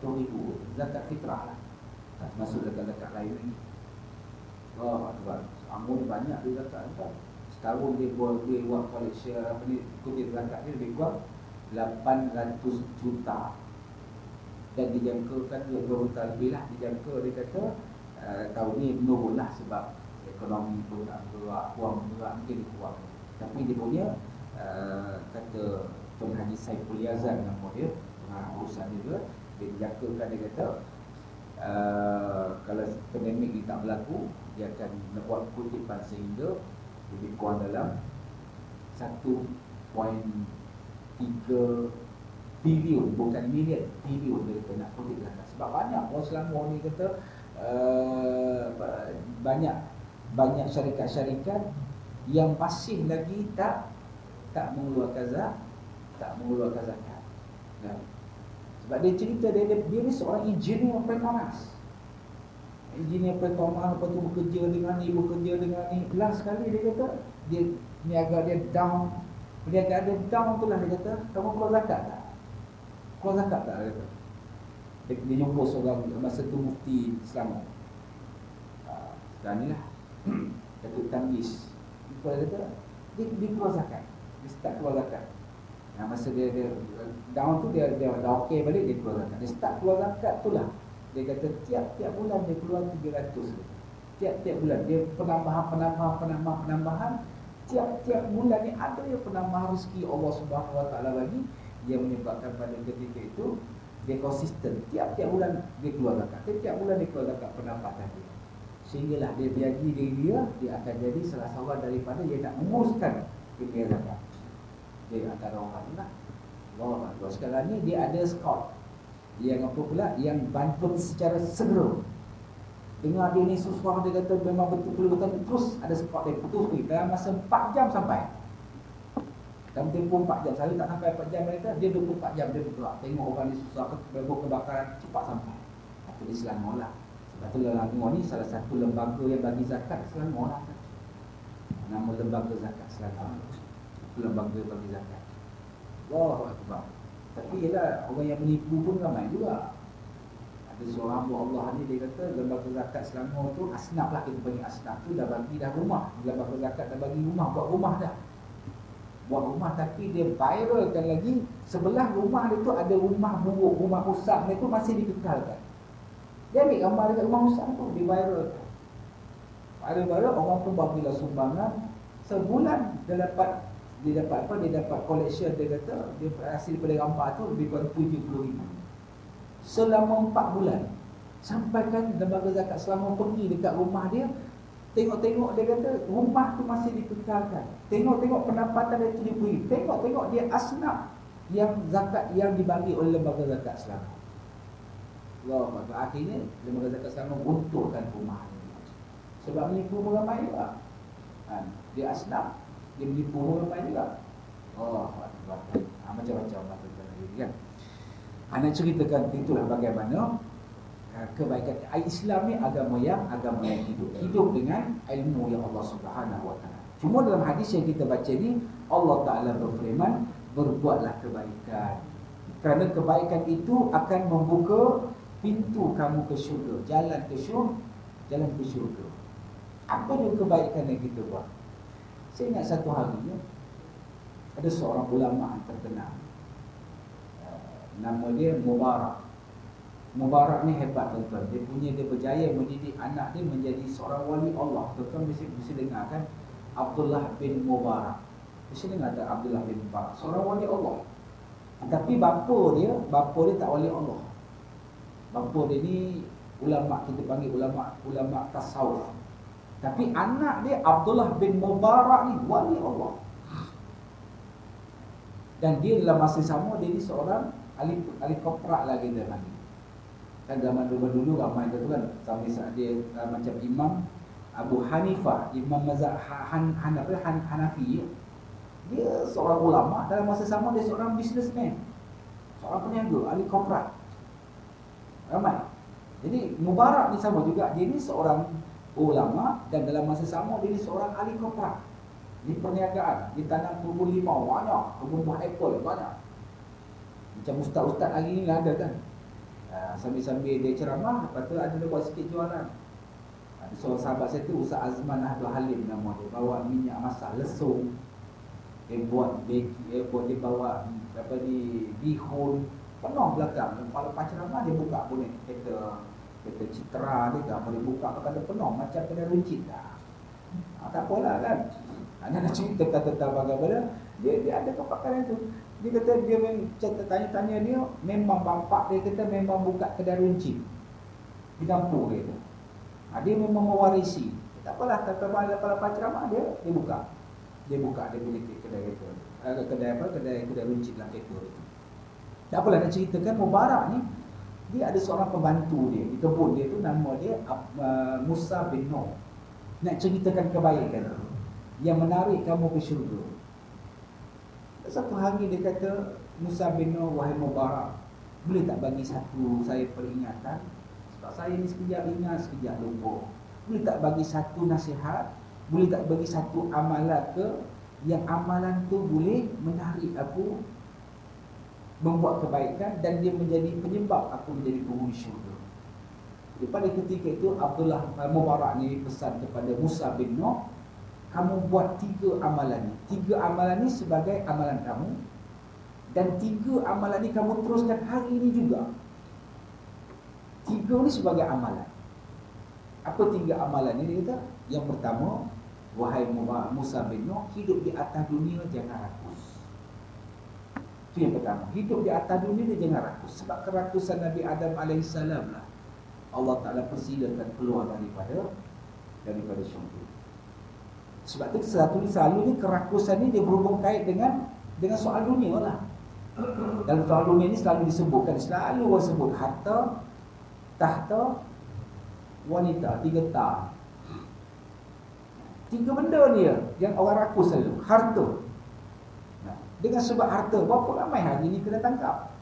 zakat fitrah lah. Tak masuk zakat lain lagi. Oh, Akbar. Amun banyak dia zakat kan. Setahun dia buat collection apa ni, kutip zakat dia lebih kurang 800 juta. Dan dijangkakan 2 juta lebih lah. Dijangka dia kata tahun ni menurun lah sebab ekonomi pun tak bergerak, wang bergerak mungkin kurang. Tapi dia punya kata Tuan Haji Saiful Yazan nama dia, urusan dia, dia dijangkakan, dia kata Kalau pandemik ni tak berlaku, dia akan buat kutipan sehingga lebih kurang dalam 1.3 bilion, bukan million, bilion dia kata nak kutip zakat. Sebab banyak orang Selangor ni kata banyak syarikat-syarikat yang masih lagi tak mengeluarkan zakat. Kan? Sebab dia cerita dia ni seorang engineer petronas. Engineer petronas, lepas tu bekerja dengan ni. Last sekali dia kata dia niaga dia down. Perniagaan dia down tu lah, dia kata, kamu keluar zakat tak? Keluar zakat tak? Dia kata. Dia jumpa seorang masa tu mufti Selangor. Sekarang ni lah Datuk Tangis. Dia kata dia keluar zakat. Dia start keluar zakat. Masa dia down tu dia dah okey balik, dia keluar zakat. Dia start keluar zakat tu lah, dia kata tiap-tiap bulan dia keluar 300. Tiap-tiap bulan dia penambahan. Tiap-tiap bulan ni ada yang penambahan rezeki Allah Subhanahu Wa Taala bagi, yang menyebabkan pada ketika itu dia konsisten. Tiap-tiap bulan dia keluar zakat. Tiap bulan dia keluar zakat pendapatan dia. Sehinggalah dia bagi diri dia akan jadi salah seorang daripada yang nak menguruskan dunia zakat. Dia antara orang lah. Allah Akbar. Sekarang ni dia ada scout yang apa pula, yang bantu secara segera. Dengar dia ni susah, dia kata memang betul-betul terus ada scout dia putus pergi dalam masa 4 jam sampai. Dalam tempoh 4 jam, saya tak sampai 4 jam mereka, dia 24 jam dia bergerak. Tengok orang ni susah, kebakaran cepat sampai. Itu di Selangor lah. Sebab tu Selangor ni salah satu lembaga yang bagi zakat Selangor lah. Nama lembaga zakat Selangor. Lembaga bagi zakat. Allahu Akbar. Tapi ialah orang yang menipu pun ramai juga. Ada seorang hamba Allah ni, dia kata lembaga zakat Selangor tu asnaf lah, kita panggil asnaf tu, dah bagi dah rumah. Lembaga zakat dah bagi rumah, buat rumah dah. Buat rumah, tapi dia viralkan lagi. Sebelah rumah dia tu ada rumah buruk, rumah usang dia tu masih dikekalkan. Dia ambil gambar dekat rumah usang tu, dia viralkan. Viral, orang pun bagilah sumbangan. Sebulan dia dapat collection, dia kata dia hasil daripada gambar tu lebih kurang 70,000 selama 4 bulan. Sampaikan lembaga zakat Selangor pergi dekat rumah dia, tengok dia kata rumah tu masih dikekalkan. Tengok pendapatan dia 70,000. Tengok dia asnaf yang zakat yang dibagi oleh lembaga zakat Selangor. Allah, akhirnya lembaga zakat Selangor untukkan rumah dia. Sebab menipu ramai juga. Dia asnaf, dia menipu ramai juga. Macam-macam kan. Anak ceritakan itulah bagaimana kebaikan Islam ni agama yang hidup dengan ilmu yang Allah Subhanahu Wa Taala. Cuma dalam hadis yang kita baca ni, Allah Taala berfirman, berbuatlah kebaikan, kerana kebaikan itu akan membuka pintu kamu ke syurga, jalan ke syurga. Apa dia kebaikan yang kita buat? Saya ingat satu hari ada seorang ulama yang terkenal, nama dia Mubarak. Mubarak ni hebat tuan-tuan. Dia berjaya mendidik anak dia menjadi seorang wali Allah. Tuan-tuan mesti dengar kan, Abdullah bin Mubarak. Mesti dengar tak Abdullah bin Mubarak, seorang wali Allah. Tapi bapa dia tak wali Allah. Bapa dia ni ulama, kita panggil ulama tasawuf. Tapi anak dia Abdullah bin Mubarak ni wali Allah. Dan dia dalam masa sama dia ni seorang ahli koprak lagi dia lagi. Kan zaman dulu ramai tu kan, sampai saat dia macam Imam Abu Hanifah, Imam mazhab Hanafi. Dia seorang ulama, dalam masa sama dia seorang businessman, seorang peniaga, ahli koprak. Ramai. Jadi Mubarak ni sama juga, dia ni seorang ulama dan dalam masa sama dia ni seorang ahli koprak. Di perniagaan, dia tanam kebun limau banyak, kebun buah apple banyak. Macam ustaz-ustaz hari ni lah ada kan. Sambil-sambil dia ceramah, lepas tu ada dia buat sikit jualan. Ada seorang sahabat saya tu, Ustaz Azman Abdul Halim nama dia, bawa minyak masak lesung. Dia buat dia bawa bihun, penuh belakang. Lepas ceramah dia buka pun kereta Citra dia kan, boleh buka kata penuh macam kena runcit dah. Tak apalah kan. Anda nak cerita tentang bagaimana dia ada kepakaran tu. Dia kata dia tanya-tanya dia, memang bapa dia kata memang buka kedai runcit. di kampung dia tu. Dia memang mewarisi. Tak apalah, kalau lepas ceramah dia buka. Dia punya kedai itu. Kedai runcit lah itu. Tak apalah nak ceritakan Mubarak ni, dia ada seorang pembantu dia di kebun dia tu, nama dia Musa bin Noh. Nak ceritakan kebaikan yang menarik kamu ke syurga. Satu hari dia kata, Musa bin Noh, wahai Mubarak, boleh tak bagi satu saya peringatan? Sebab saya ni sekejap ingat, sekejap lupa. Boleh tak bagi satu nasihat? Boleh tak bagi satu amalan ke, yang amalan tu boleh menarik aku membuat kebaikan dan dia menjadi penyebab aku menjadi penghuni syurga. Jadi pada ketika itu Abdullah Mubarak ni pesan kepada Musa bin Noh, kamu buat 3 amalan ni. 3 amalan ni sebagai amalan kamu, dan 3 amalan ni kamu teruskan hari ini juga. 3 ni sebagai amalan. Apa 3 amalan ni? Dia kata, yang pertama, wahai Musa bin Noh, hidup di atas dunia jangan rakus. Itu yang pertama. Hidup di atas dunia dia jangan rakus. Sebab kerakusan Nabi Adam AS lah Allah Ta'ala persilakan keluar daripada syurga. Sebab tu selalu ni kerakusan ni dia berhubung kait dengan soal dunia lah. Dalam soal dunia ni selalu disebutkan, selalu orang sebut harta, tahta, wanita. 3 ta. 3 benda dia yang orang rakus selalu. Harta. Dengan sebab harta, berapa ramai hari ni kena tangkap.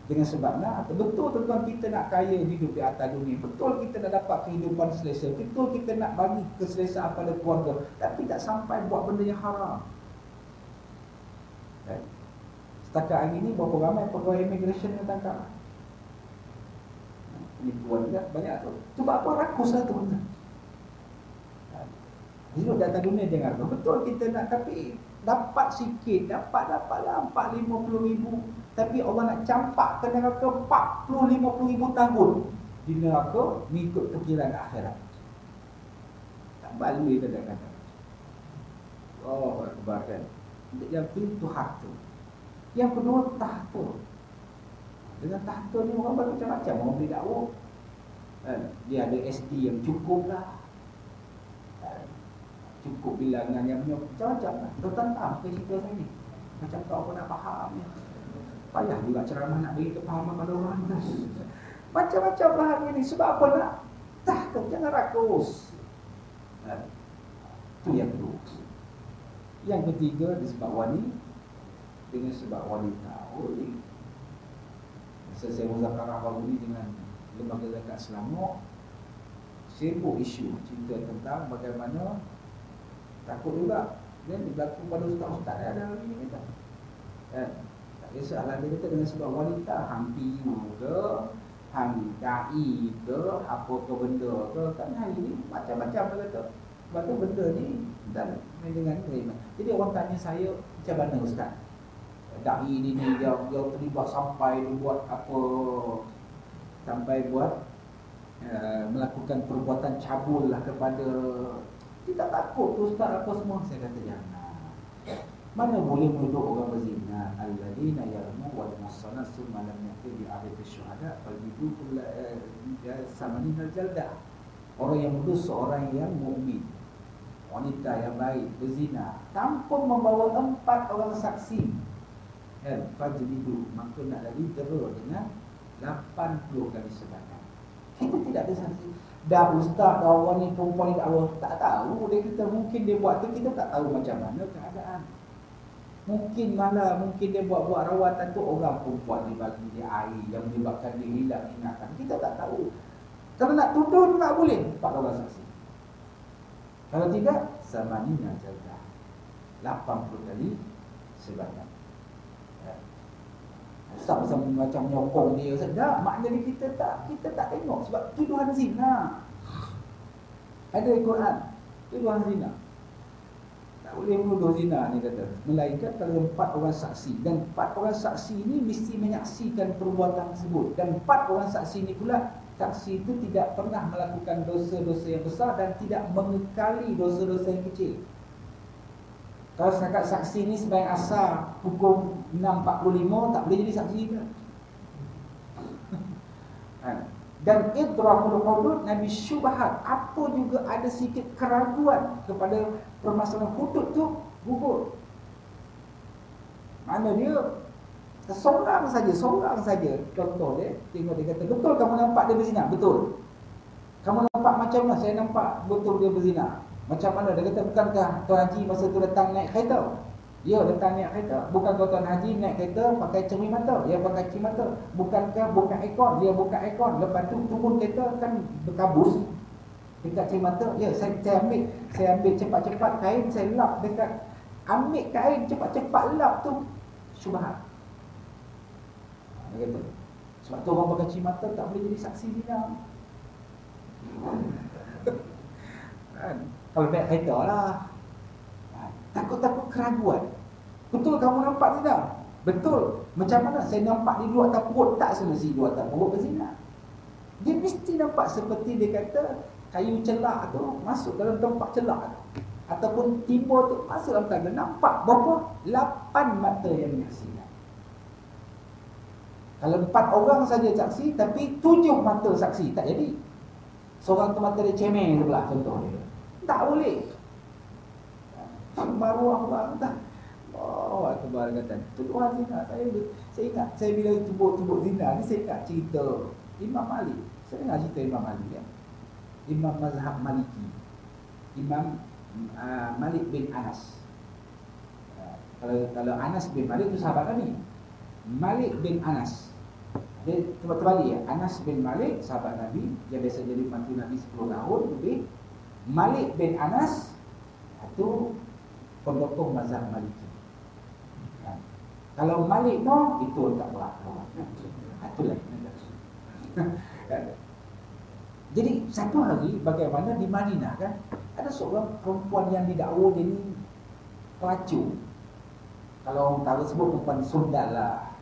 Dengan sebab harta. Betul tuan-tuan, kita nak kaya hidup di atas dunia. Betul kita nak dapat kehidupan selesa. Betul kita nak bagi keselesaan pada keluarga. Tapi tak sampai buat benda yang haram. Setakat hari ni berapa ramai pegawai immigration yang tangkap. Penipuan juga banyak tu. Cuba apa rakuslah tu benda. Hidup di atas dunia jangan rakus. Betul kita nak, tapi dapat sikit, dapatlah 4-50 ribu, tapi Allah nak campak ke neraka 40-50 ribu tahun di neraka mengikut perkiraan akhirat. Tak balui kadang-kadang. Oh, akbar kan. Yang itu harta. Yang kedua, tahta. Dengan tahta ni orang buat macam-macam. Orang beli dakwah, dia ada SD yang cukup lah, cukup bilangan yang punya macam-macam lah. Tuan-tuan faham ke cerita saya ni? Macam tak apa nak faham ya. Payah juga ceramah nak beri kefahaman pada orang. Macam-macam lah hari ni. Sebab apa nak? Tahta, jangan rakus. Itu yang kedua. Yang ketiga disebab wanita. Dengan sebab wanita. Saya muzakarah baru ni dengan Lembaga Zakat Selangor, sibuk isu cerita tentang bagaimana takut juga dan berlaku pada ustaz-ustaz ada hari ni kata. Tak kisahlah dia kata dengan sebab wanita, hang PU ke, hang da'i ke, apa ke benda ke, kan hari ni macam-macam dia kata. Sebab tu benda ni dan dengan terima. Jadi orang tanya saya, macam mana ustaz? Da'i ni dia terlibat sampai dia buat apa, sampai buat melakukan perbuatan cabul lah kepada. Dia tak takut tu ustaz apa semua. Saya kata jangan. Mana boleh menuduh orang berzina? Alladzina yarmu wal muhsanat summa lam yaqul bi ahli syuhada fajidu kull samanin jaldah. Orang yang menuduh seorang yang mukmin, wanita yang baik berzina tanpa membawa 4 orang saksi, fajidu, maka nak lagi dera dengan 80 kali sebanyak. Kita tidak ada saksi. Dah ustaz, dah orang ni perempuan ni Allah tak tahu. Dia kata mungkin dia buat tu, kita tak tahu macam mana keadaan. Mungkin dia buat rawatan tu orang perempuan dia bagi dia air yang menyebabkan dia hilang ingatan. Kita tak tahu. Kalau nak tuduh tak boleh 4 orang saksi. Kalau tidak, samaninya jadah 80 kali sebanyak. Ustaz macam nyokong dia sedap. Maknanya kita tak tengok. Sebab tuduhan zina ada di Quran. Tuduhan zina tak boleh menuduh zina ni kata. Melainkan kalau 4 orang saksi. Dan 4 orang saksi ni mesti menyaksikan perbuatan tersebut. Dan 4 orang saksi ni pula, saksi itu tidak pernah melakukan dosa-dosa yang besar dan tidak mengekali dosa-dosa yang kecil. Kalau setakat saksi ni sebaik asal hukum 6.45 tak boleh jadi saksi juga. Dan idrakul hudud Nabi syubhat, apa juga ada sikit keraguan kepada permasalahan hudud tu gugur. Mana dia seorang saja contoh dia, tengok dia kata, betul kamu nampak dia berzina? Betul. Kamu nampak macam mana? Saya nampak betul dia berzina. Macam mana? Dia kata, bukankah Tuan Haji masa tu datang naik kereta? Ya, datang naik kereta. Bukankah Tuan Haji naik kereta pakai cermin mata? Ya, pakai cermin mata. Bukankah buka aircon? Dia buka aircon. Lepas tu turun kereta kan berkabus dekat cermin mata. Ya, saya ambil cepat-cepat kain, saya lap dekat, ambil kain cepat-cepat lap tu syubhat. Dia kata, sebab tu orang pakai cermin mata tak boleh jadi saksi zina. Kan? Kalau naik kereta lah, takut-takut keraguan. Betul kamu nampak zina? Betul. Macam mana? Saya nampak di luar atas perut. Tak semesti luar atas perut berzina. Dia mesti nampak seperti dia kata kayu celak tu masuk dalam tempat celak tu, ataupun timur tu masuk dalam tangga. Nampak berapa? 8 mata yang menyaksikan. Kalau 4 orang saja saksi, tapi 7 mata saksi, tak jadi. Seorang tu mata dia cemeng sebelah, contoh dia. Tak boleh. Baru orang tak. Oh, akbar kata, tuan zina. Saya ingat, saya bila sebut zina ni, saya ingat cerita Imam Malik. Saya dengar cerita Imam Malik ya. Imam mazhab Maliki. Imam Malik bin Anas. Kalau Anas bin Malik itu sahabat Nabi. Malik bin Anas. Dia terbalik ya. Anas bin Malik sahabat Nabi, dia biasa jadi mantu Nabi 10 tahun lebih. Malik bin Anas itu pendokoh mazhab Maliki. Kalau Malik no, itu tak berlaku. Itulah. Jadi satu hari bagaimana di Madinah kan, ada seorang perempuan yang didakwa dia ni pelacur. Kalau orang tahu sebut perempuan sundal lah.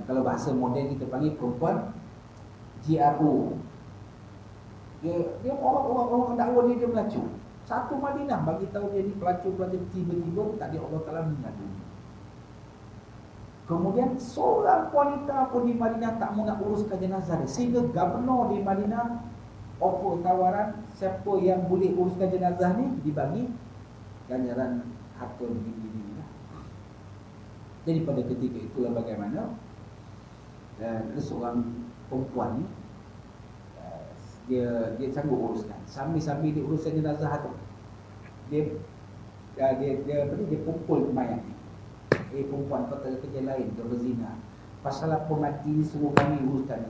Kalau bahasa moden kita panggil perempuan GRO. Dia orang dakwa dia pelacur. Satu Madinah bagi tahu dia ni pelacur, tiba-tiba tak ada Allah Taala meninggal dunia. Kemudian seorang wanita pun di Madinah tak mau nak uruskan jenazah dia, sehingga gubernur di Madinah offer tawaran, siapa yang boleh uruskan jenazah ni dibagi ganjaran harta begini-begini lah. Jadi pada ketika itulah bagaimana ada seorang perempuan ni, dia sanggup uruskan. Sambil dia uruskan jenazah tu, dia pukul mayat ni. Perempuan kau tak ada kerja lain, kau berzina. Pasal apa mati ni suruh kami uruskan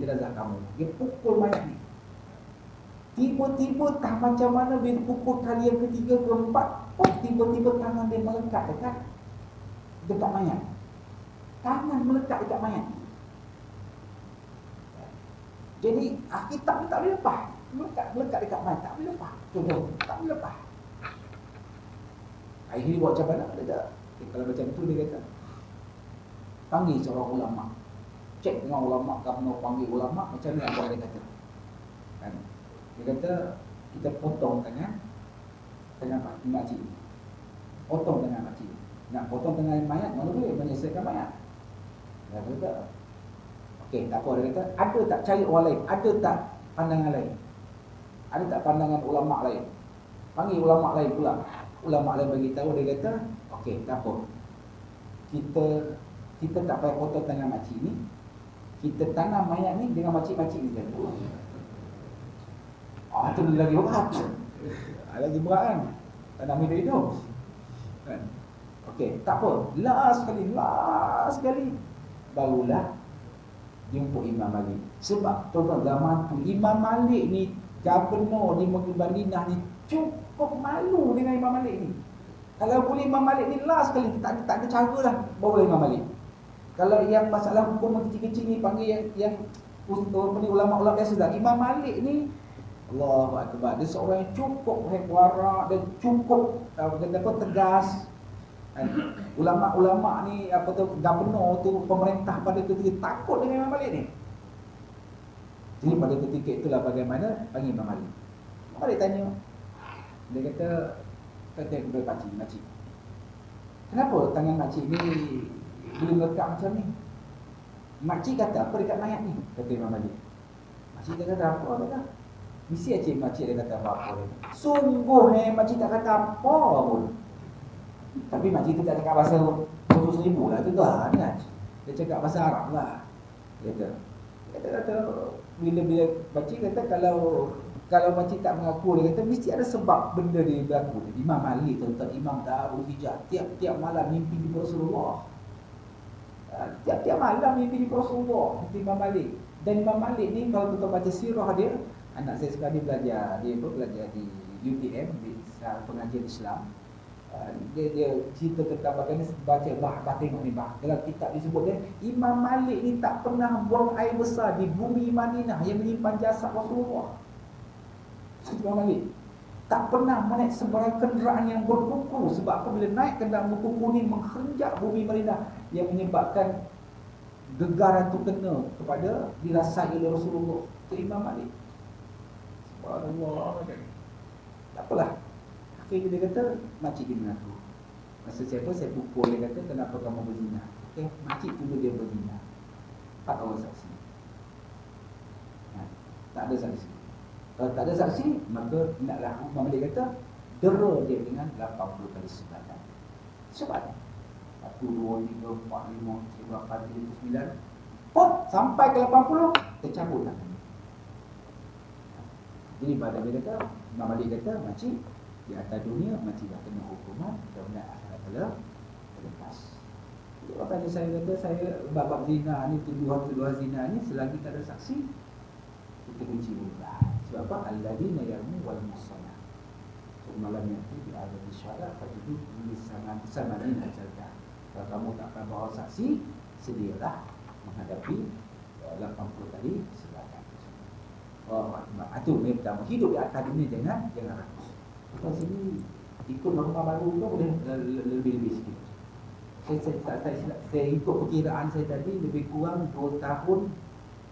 jenazah kamu. Dia pukul mayat ni. Tiba-tiba tak macam mana bila pukul kali yang ketiga, keempat, tiba-tiba tangan dia melekat dekat mayat. Tangan melekat dekat mayat. Jadi kitab ni tak boleh lepas. Melekat dekat mayat, tak boleh lepas. Contoh, tak boleh lepas. Akhirnya buat macam mana? Dia tak. Kalau macam tu dia kata, panggil seorang ulama. Cek dengan ulama, kamu panggil ulama, macam ni apa dia kata. Kan? Dia kata, kita potong tangan makcik. Potong tangan makcik. Nak potong tangan mayat, mana boleh menyelesaikan mayat. Dia kata, okey, tak apa. Dia kata, ada tak cari orang lain? Ada tak pandangan lain? Ada tak pandangan ulama lain? Panggil ulama lain pula. Ulama lain bagi tahu, dia kata, okey, tak apa. Kita tak payah potong tangan makcik ni. Kita tanam mayat ni dengan makcik-makcik ni. Itu lagi berat. Lagi berat kan? Tanam hidup-hidup. Kan? Okey, tak apa. Last sekali. Barulah jumpa Imam Malik. Sebab tuan-tuan, zaman tu Imam Malik ni, gubernur di Madinah ni, cukup malu dengan Imam Malik ni. Kalau boleh Imam Malik ni last sekali, tak ada cara lah bawa Imam Malik. Kalau yang masalah hukum kecil-kecil ni panggil yang ulama-ulama biasa dah. Imam Malik ni, Allahu Akbar, dia seorang yang cukup warak dan cukup tegas. Ulama-ulama ni, gubernur tu, pemerintah pada ketika takut dengan Imam Malik ni. Jadi pada ketika itulah bagaimana panggil Imam Malik. Imam Malik tanya, dia kata kepada makcik, kenapa tangan makcik ni boleh melekat macam ni? Makcik kata apa dekat mayat ni? Kata Imam Malik, Makcik dia kata apa dia? Mesti makcik dia kata apa dia. Sungguh makcik tak kata apa pun. Tapi makcik tu tak cakap bahasa Putus Seribu lah tu dah kan. Dia cakap bahasa Arab lah. Dia kata bila makcik kata kalau makcik tak mengaku, dia kata mesti ada sebab benda dia berlaku. Imam Malik tuan-tuan, Imam Darul Hijrah tiap-tiap malam mimpi di Rasulullah. Tiap-tiap malam mimpi di Rasulullah, mimpi Imam Malik. Dan Imam Malik ni kalau kita baca sirah dia, anak saya sekarang belajar di UTM di pengajian Islam. Dia cerita tentang bagaimana baca tengok ni dalam kitab disebut dia Imam Malik ni tak pernah buang air besar di bumi Madinah yang menyimpan jasad Rasulullah. Imam Malik tak pernah menaik sebarang kenderaan yang berkuku. Sebab apa? Bila naik kenderaan berkuku ni menghenjak bumi Madinah yang menyebabkan gegaran tu kena kepada dirasai oleh Rasulullah. Itu Imam Malik. Subhanallah. Tak apalah. Akhirnya dia kata, makcik dia mengaku. Masa saya pukul, dia kata, kenapa kamu berzina? Okay, makcik tuduh dia berzina. 4 orang saksi. Tak ada saksi. Kalau tak ada saksi, maka naklah Imam Malik kata, dera dia dengan 80 kali sebatan. Sebatan. 1, 2, 3, 4, 5, 6, 7, 8, 9. Pot, sampai ke 80, tercabut tangan. Jadi pada dia kata, Imam Malik kata, makcik, di atas dunia makcik dah kena hukuman, mudah-mudahan akhirat adalah terlepas. Jadi orang tanya saya kata, saya bab zina ni, tuduhan zina ni, selagi tak ada saksi, kita kunci mudah. Sebab apa? Alladzina yarmu wal muhsanah. Malam yang itu ada di syarat pada itu sama-sama jaga. Kalau kamu tak akan bawa saksi, sedialah menghadapi 80 kali sebatan. Oh, itu yang pertama. Hidup di atas dunia jangan rakus. Kalau sini ikut norma baru tu boleh lebih sikit. Saya ikut perkiraan saya tadi lebih kurang 2 tahun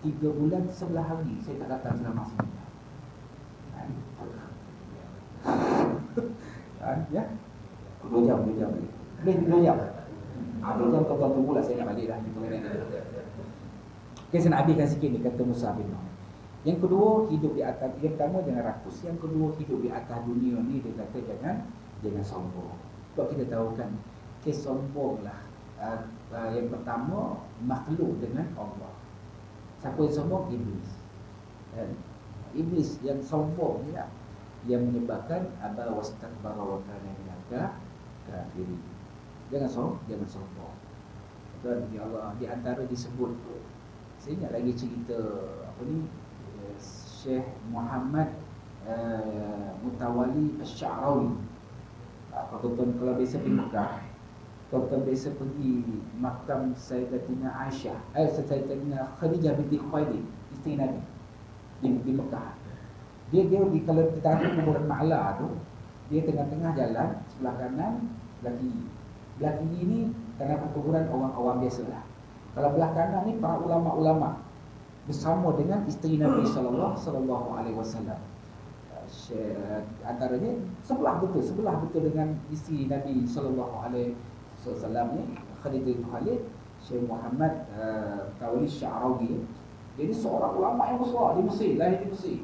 3 bulan 11 hari saya tak datang selama seminggu. Ya, 2 jam. Boleh 2 jam. 2 jam kau tunggu lah, saya nak balik dah. Okay, saya nak habiskan sikit ni kata Musa bin Nuh. Yang kedua, hidup di atas. Yang pertama, jangan rakus. Yang kedua, hidup di atas dunia ni, dia kata jangan sombong. Sebab kita tahu kan, kes sombong lah. Yang pertama, makhluk dengan Allah. Siapa yang sombong? Iblis. Iblis yang sombong ni lah, yang menyebabkan aba wastakbara wa kana minal kafirin. Jangan sombong. Dan ya Allah, di antara disebut, saya ingat lagi cerita apa ni, Syekh Muhammad Mutawali Asy-Sya'rawi. Tuan-tuan kalau biasa pergi Mekah, tuan-tuan biasa pergi makam Sayyidatina Aisyah, Sayyidatina Khadijah binti Khuwailid, isteri Nabi di Mekah. Dia kalau kita tahu kuburan Ma'la tu, dia tengah-tengah jalan, sebelah kanan belah kiri ni tanah kuburan orang-orang biasalah. Kalau belah kanan ni para ulama-ulama bersama dengan isteri Nabi sallallahu alaihi wasallam. Antaranya sebelah betul dengan isteri Nabi sallallahu alaihi wasallam ni, Khadijah binti Khuwailid, Syekh Muhammad Tawali Sya'rawi. Dia ni seorang ulama yang besar di Mesir, lahir di Mesir.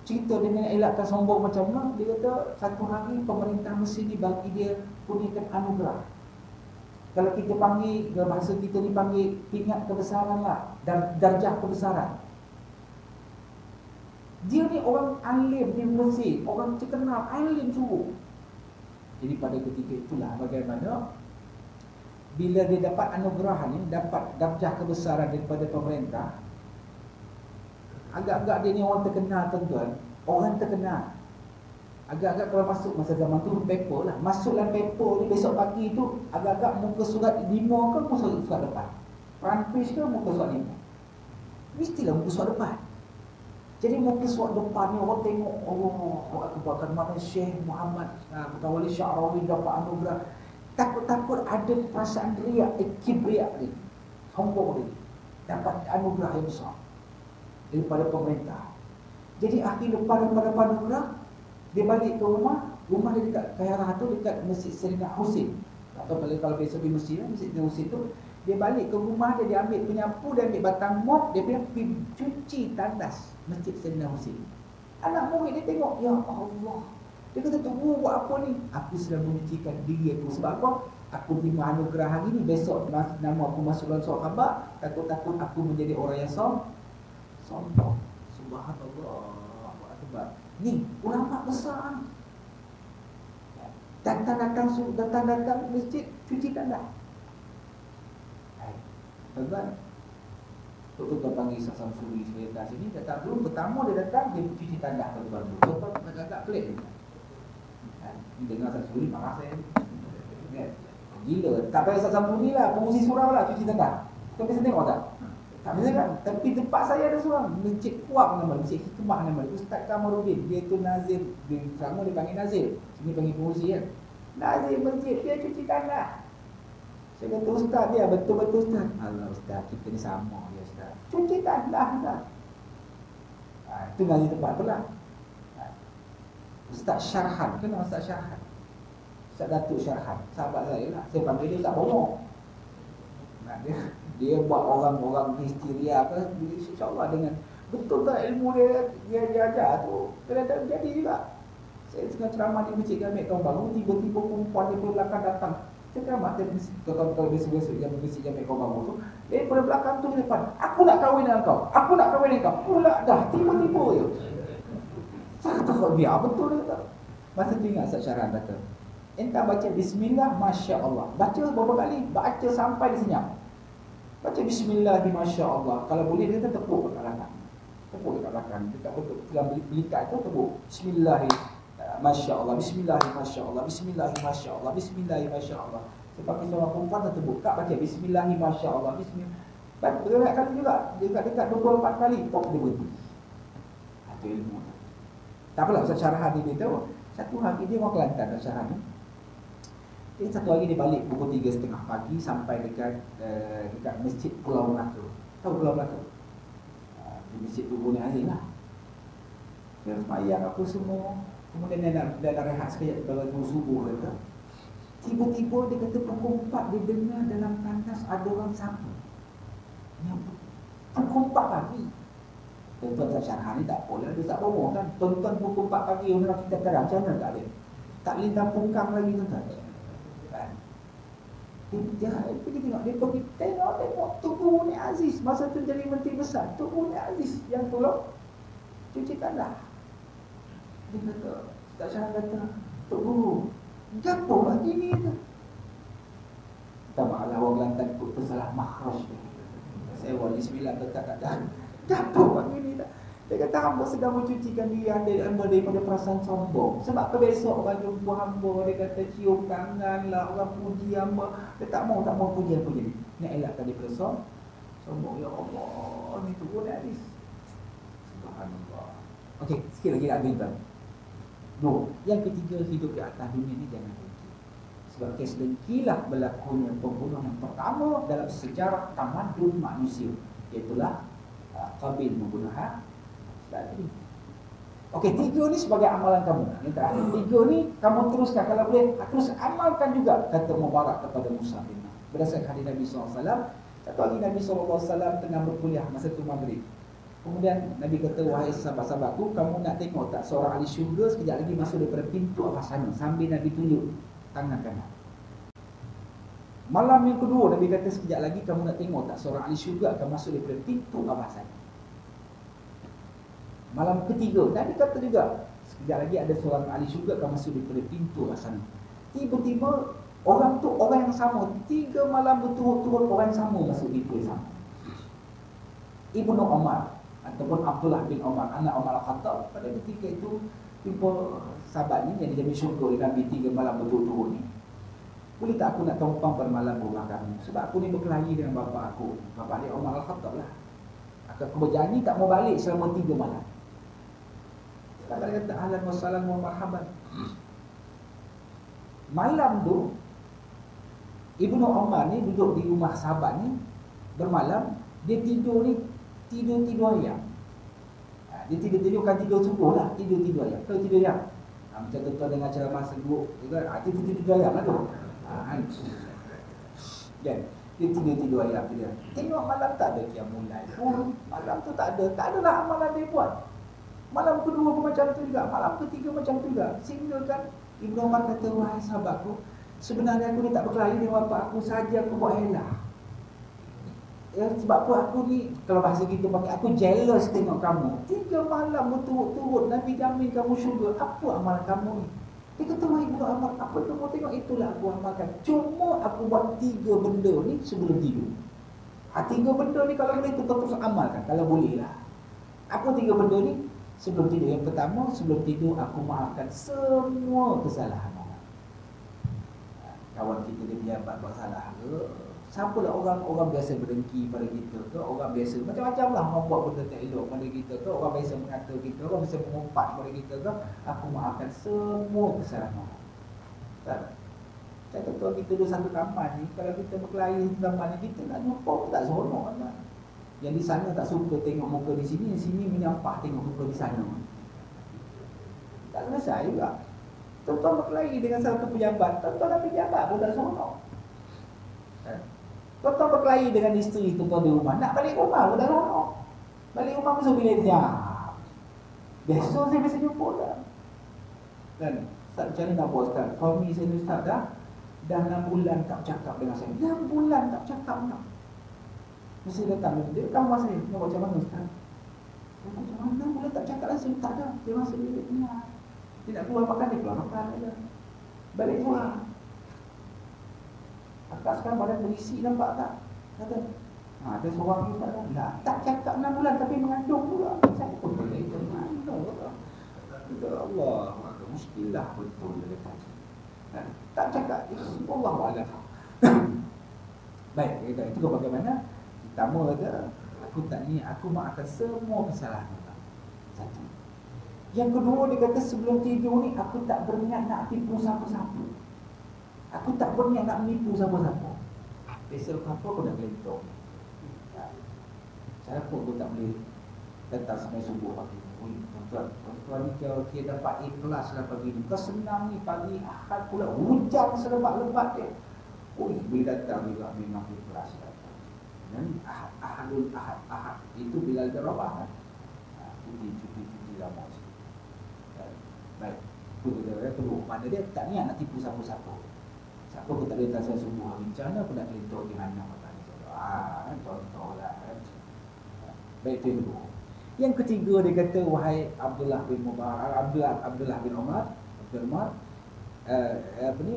Cerita dengan elakkan sombong macam mana, dia kata satu hari pemerintah Mesir ni bagi dia kurniakan anugerah. Kalau kita panggil, bahasa kita ni panggil tingkat kebesaran lah, dan darjah kebesaran. Dia ni orang alim di Mesir, orang terkenal, alim sungguh. Jadi pada ketika itulah bagaimana bila dia dapat anugerah ni, dapat darjah kebesaran daripada pemerintah. Agak-agak dia ni orang terkenal tuan-tuan, orang terkenal. Agak-agak kalau masuk masa zaman tu paper lah, masuk dalam paper ni besok pagi tu agak-agak muka surat 5 ke muka surat depan, front page ke muka surat 5, mestilah muka surat depan. Jadi muka surat depan ni orang tengok, Allah kebaikan mana Syekh Muhammad Mutawali Sya'rawi dapat anugerah. Takut-takut ada perasaan riak, kibriak ni, sombong ni, dapat anugerah yang besar daripada pemerintah. Jadi akhir lepas daripada anugerah, dia balik ke rumah dia dekat Kairah tu, dekat Masjid Sayyidina Husin. Atau kalau besok di Mesir, Masjid Sayyidina Husin tu, Dia balik ke rumah dia ambil penyapu, dia ambil batang mop, dia pergi cuci tandas Masjid Sayyidina Husain. Anak murid dia tengok, ya Allah. Dia kata, tunggu buat apa ni? Aku sedang menyucikan diri aku. Sebab apa? Aku terima anugerah hari ni, besok nama aku masuk dalam surah khabar, takut-takut aku menjadi orang yang sombong. Subhanallah. Ni ulama besar. Datang masjid cuci tandas. Tuan-tuan, Tuan panggil Ustaz Samsuri saya datang sini, datang dulu, pertama dia datang, dia cuci tandas tuan-tuan. Tuan-tuan agak pelik. Ni dengar Ustaz Samsuri marah saya. Gila, tak payah Ustaz Samsuri lah, pengurusi surau lah cuci tandas. Tuan biasa tengok tak? Tak biasa kan? Tapi tempat saya ada seorang, Masjid Kuab nama, Masjid Hikmah nama, Ustaz Kamarudin. Dia tu Nazir, dia sama dia panggil Nazir, sini panggil pengurusi kan. Nazir masjid, dia cuci tandas. Saya kata, Ustaz dia, betul-betul Ustaz. Allah Ustaz, kita ni sama ya Ustaz. Cuci tandas Ustaz. Itu ngaji tempat tu lah. Ustaz Syarhan, kenal Ustaz Syarhan? Ustaz Datuk Syarhan, sahabat saya lah. Saya panggil dia Ustaz Bomo. Dia buat orang-orang histeria ke, insyaAllah dengan betul tak ilmu dia ajar tu, kadang-kadang jadi juga. Saya tengah ceramah di Masjid Jamek Kaum Baru, tiba-tiba perempuan di belakang datang. Ceramah kalau biasa-biasa yang Masjid Jamek Kaum Baru tu, daripada belakang tu ke depan, aku nak kahwin dengan kau, aku nak kahwin dengan kau. Pula dah, tiba-tiba je. Saya kata, biar betul dia kata. Masa tu ingat Ustaz Syarhan kata, entah baca Bismillah, Masya Allah. Baca berapa kali? Baca sampai dia senyap. Baca Bismillah, Masya Allah. Kalau boleh dia kata tepuk dekat belakang. Tepuk dekat belakang. Dekat betul dalam belikat tu tepuk. Bismillah, Masya Allah. Bismillah, Masya Allah. Bismillah, Masya Allah. Bismillah, Masya Allah. Seperti seorang perempuan tu tepuk. Tak baca Bismillah, Masya Allah. Bismillah. Banyak kali juga. Dekat 24 kali. Pop dia berhenti. Itu ilmu. Tak apalah Ustaz Syarhan ni dia tahu. Satu hari dia orang Kelantan Ustaz Syarhan ni. Jadi satu hari dia balik pukul 3.30 pagi sampai dekat Masjid Pulau Melaka. Tahu Pulau Melaka? Di Masjid Tubuh ni Azim lah. Dia semayang apa semua. Kemudian dia nak rehat sekejap dalam subuh kata. Tiba-tiba dia kata pukul 4 dia dengar dalam tandas ada orang sapu. Pukul 4 pagi. Tuan-tuan Ustaz Syarhan ni tak apalah, dia tak bohong kan. Tuan-tuan pukul 4 pagi orang kita terang, macam mana tak ada? Tak boleh tampungkang lagi tuan-tuan. Dia pergi tengok, dia pergi tengok Tubuh Ni Aziz. Masa tu jadi menteri besar, Tubuh Ni Aziz yang tolong cuci tandas. Dia kata, Ustaz Syarhan kata, Tubuh, gapo lagi ni tu? Tak maklumlah orang Kelantan pun tersalah makhraj. Saya wali 9 kata-kata. Gapo lagi ni tak? Dia kata hamba sedang mencucikan diri hamba daripada perasaan sombong. Sebab besok orang jumpa hamba, dia kata cium tangan lah, orang puji hamba. Dia tak mau puji apa jadi. Nak elakkan daripada sombong. Ya Allah, ni tu pun hadis. Subhanallah. Okey, sikit lagi nak bintang. No, yang ketiga, hidup di atas dunia ni jangan dengki. Sebab kes dengkilah berlakunya pembunuhan yang pertama dalam sejarah tamadun manusia, iaitulah Qabil membunuh Habil. Okey, 3 ni sebagai amalan kamu. Yang terakhir 3 ni kamu teruskan, kalau boleh terus amalkan juga, kata Mubarak kepada Musa bin Nuh. Berdasarkan hadis Nabi SAW, satu hari Nabi SAW tengah berkuliah masa tu maghrib. Kemudian Nabi kata, wahai sahabat-sahabatku, kamu nak tengok tak seorang ahli syurga sekejap lagi masuk daripada pintu arah sana, sambil Nabi tunjuk tangan kanan. Malam yang kedua Nabi kata, sekejap lagi kamu nak tengok tak seorang ahli syurga akan masuk daripada pintu arah sana. Malam ketiga Nabi kata juga, sekejap lagi ada seorang ahli syurga akan masuk daripada pintu arah sana. Tiba-tiba orang tu orang yang sama, 3 malam berturut-turut orang yang sama masuk pintu yang sama. Ibnu Umar ataupun Abdullah bin Umar, anak Umar Al-Khattab, pada ketika itu jumpa sahabat ni yang dia jamin syurga, dia ambil 3 malam berturut-turut ni. Boleh tak aku nak tumpang bermalam rumah kamu? Sebab aku ni berkelahi dengan bapa aku. Bapa dia Umar Al-Khattab lah. Aku berjanji tak mau balik selama 3 malam. Sahabat dia kata, ahlan wa salam wa marhaban. Malam tu Ibnu Umar ni duduk di rumah sahabat ni bermalam. Dia tidur ni tidur ayam. Dia tidurkan tidur subuh lah, tidur ayam. Kalau tidur ayam, macam tuan-tuan dengan ceramah seguk juga, tidur ayam lah tu. Kan? Dia tidur-tidur ayam dia. Tengok malam tak ada qiyamul lail pun. Malam tu tak adalah amalan dia buat. Malam kedua pun macam tu juga. Malam ketiga macam tu juga. Sehingga kan Ibnu Umar kata, wahai sahabatku, sebenarnya aku ni tak berkelahi dengan bapa aku saja, aku buat elah. Ya, sebab apa aku ni, kalau bahasa kita pakai, aku jealous tengok kamu. 3 malam berturut-turut Nabi jamin kamu syurga. Apa amalan kamu ni? Dia kata, wahai Ibnu Umar, apa kamu tengok, itulah aku amalkan. Cuma aku buat 3 benda ni sebelum tidur. 3 benda ni kalau boleh terus amalkan, kalau boleh lah. Apa 3 benda ni? Sebelum tidur. Yang pertama, sebelum tidur aku maafkan semua kesalahan orang. Kawan kita dia pejabat buat salah ke, siapalah orang biasa berdengki pada kita ke, orang biasa macam-macam lah orang buat benda tak elok pada kita ke, orang biasa mengata kita, orang biasa mengumpat pada kita ke, aku maafkan semua kesalahan orang. Tak? Saya kata kita duduk satu kamar ni, kalau kita berkelahi di kamar ni, kita nak jumpa pun tak seronok kan. Yang di sana tak suka tengok muka di sini, yang sini menyampah tengok muka di sana. Tak selesai juga. Tuan-tuan berkelahi dengan satu pejabat, tuan-tuan dan pejabat pun tak seronok. Tuan-tuan berkelahi dengan isteri tuan-tuan di rumah, nak balik rumah pun tak seronok. Balik rumah mesti bilik dia. Besok saya biasa jumpa dah. Kan? Ustaz macam mana nak buat Ustaz? Suami saya ni Ustaz dah 6 bulan tak cakap dengan saya. 6 bulan tak cakap nak. Mesti datang dia kawan saya, nak buat macam mana Ustaz? Macam mana bulan tak cakap lah, saya tak ada. Dia masuk bilik tengah. Dia nak keluar makan, dia keluar makan aja. Balik keluar. Akak sekarang badan berisi, nampak tak? Kata, ada seorang ni tak ada. Lah, tak cakap 6 bulan tapi mengandung juga. Saya pun boleh itu mengandung. Kata Allah, muskilah betul dia kata. Tak cakap, Allahualam. Baik, kita itu bagaimana? Pertama kata, aku tak ni, aku maafkan semua kesalahan orang. Satu. Yang kedua dia kata, sebelum tidur ni aku tak berniat nak tipu siapa-siapa. Aku tak berniat nak menipu siapa-siapa. Besok apa aku nak gelentok. Cara pun aku tak boleh datang sampai subuh pagi. Tuan-tuan ni kira dapat ikhlas lah pagi ni. Kau senang ni pagi Ahad pula hujan selebat-lebat dia. Oi, boleh datang juga memang ikhlas lah. Dan Ahadul Ahad itu Bilal bin Rabah kan. Cuti lama sikit. Baik. Itu dia kedua. Mana dia tak niat nak tipu siapa-siapa. Siapa pun tak boleh datang saya subuh hari. Macam mana aku nak kelentok di mana kan contohlah kan. Baik, itu dulu. Yang ketiga dia kata, wahai Abdullah bin Mubarak, Abdullah bin Umar, apa ni?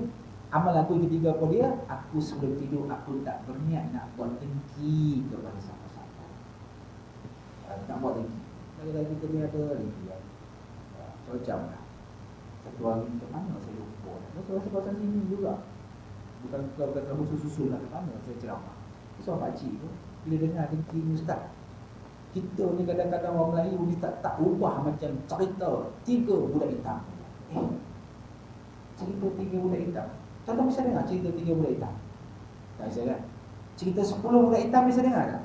Amalan aku ketiga apa dia? Aku sebelum tidur aku tak berniat nak buat dengki kepada siapa-siapa. Tak buat dengki. Lagi kita ni ada dengki kan. Macam lah. Satu hari ke mana saya lupa. Saya rasa pasal sini juga. Bukan kalau kata susu-susu lah ke mana saya ceramah. Seorang pakcik tu bila dengar dengki ustaz. Kita ni kadang-kadang orang Melayu ni tak ubah macam cerita 3 budak hitam. Cerita 3 budak hitam. Tuan-tuan bisa dengar cerita 3 budak hitam? Tak bisa kan? Cerita 10 budak hitam bisa dengar tak?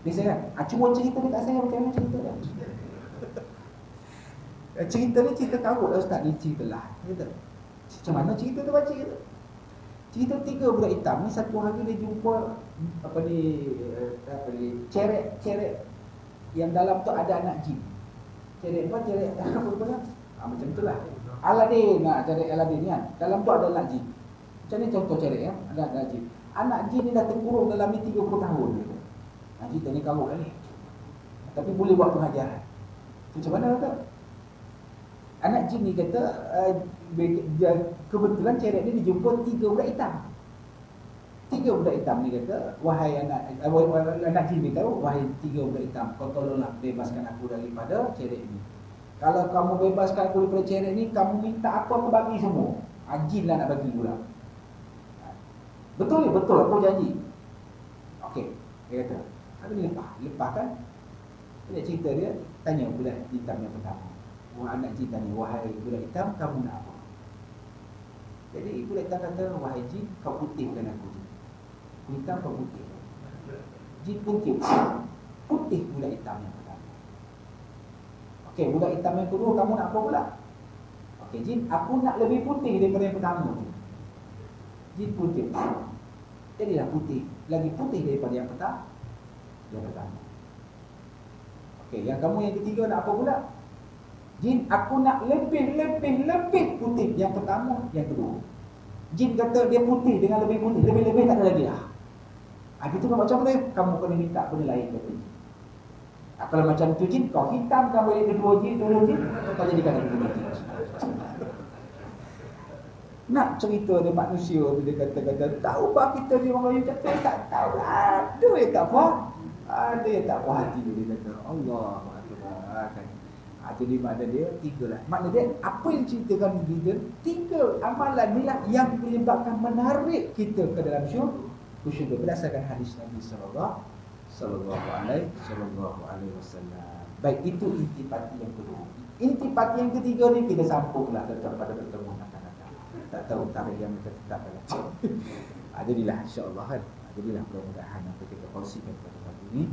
Bisa kan? Cuma cerita dekat saya macam mana cerita kan? Cerita ni cerita karut lah ustaz ni cerita lah. Macam mana cerita tu baca kita? Cerita 3 budak hitam ni satu hari dia jumpa apa ni ceret yang dalam tu ada anak jin. Ceret apa macam itulah. Aladin, ceret Aladin ni kan. Dalam tu ada anak jin. Macam ni contoh ceret ya, ada anak jin. Anak jin ni dah terkurung dalam ni 30 tahun gitu. Cerita ni karut lah ni. Tapi boleh buat pengajaran. Macam mana kata? Anak jin ni kata kebetulan ceret ni dijumpa 3 budak hitam. 3 budak hitam ni kata, wahai anak jin ni tahu, wahai 3 budak hitam, kau tolonglah bebaskan aku daripada ceret ni. Kalau kamu bebaskan aku daripada ceret ni, kamu minta apa aku bagi semua. Jin lah nak bagi pula. Betul, aku janji. Okey, dia kata, aku ni lepas kan. Dia cerita dia, tanya budak hitam yang pertama. Wahai anak jin tanya, wahai budak hitam, kamu nak apa? Jadi budak hitam kata, wahai jin, kau putihkan aku. Hitam kau putih. Jin putih. Putih budak hitam yang pertama. Okey, budak hitam yang kedua, kamu nak apa pula? Okey, jin, aku nak lebih putih daripada yang pertama. Jin putih. Jadilah putih. lagi putih daripada yang pertama. Okey, yang kamu yang ketiga nak apa pula? Jin, aku nak lebih putih yang pertama, yang kedua. Jin kata dia putih dengan lebih putih, lebih tak ada lagi lah. Gitu kan macam mana? Kamu kena minta benda lain kata jin. Kalau macam tu jin, kau hitam kamu yang kedua jin, kau jadikan lagi kedua jin. Nak cerita dia manusia tu, dia kata tahu bah kita ni orang Melayu kata tak tahu. Ada yang tak faham, ada yang tak puas hati. Dia kata Allah Akbar. Jadi makna dia tiga lah. Makna dia apa yang ceritakan kita, tiga amalan ni lah yang menyebabkan menarik kita ke dalam syurga berdasarkan hadis Nabi sallallahu alaihi wasallam. Baik, itu intipati yang kedua. Intipati yang ketiga ni kita sambunglah kepada pertemuan akan datang. Tak tahu tarikh yang kita tetapkan. Jadilah insya-Allah kan. Jadilah mudah-mudahan apa kita kongsikan pada pagi ini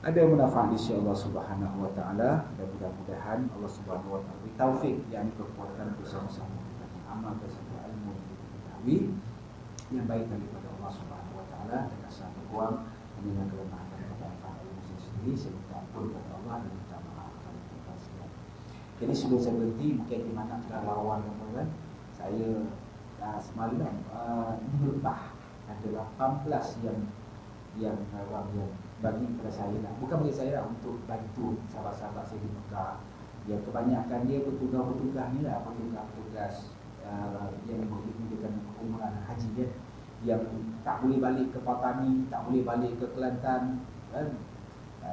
ada manfaat insya-Allah Subhanahu wa taala, dan mudah-mudahan Allah Subhanahu wa taala beri taufik, yakni kekuatan bersama-sama kita mengamalkan sebuah ilmu yang kita ketahui yang baik daripada Allah Subhanahu wa taala, dan asal kurang hanya kelemahan dan kekurangan ilmu sendiri, saya minta ampun kepada Allah dan minta maaf kepada kita sekalian. Jadi sebelum saya berhenti, mungkin di mana lawan teman-teman, saya semalam minggu lepas ada 18 yang orang yang bagi kepada saya lah. Bukan bagi saya lah, untuk bantu sahabat-sahabat saya di Mekah. Yang kebanyakan dia petugas ni lah, petugas yang menggunakan umrah haji dia, yang tak boleh balik ke Patani, tak boleh balik ke Kelantan kan.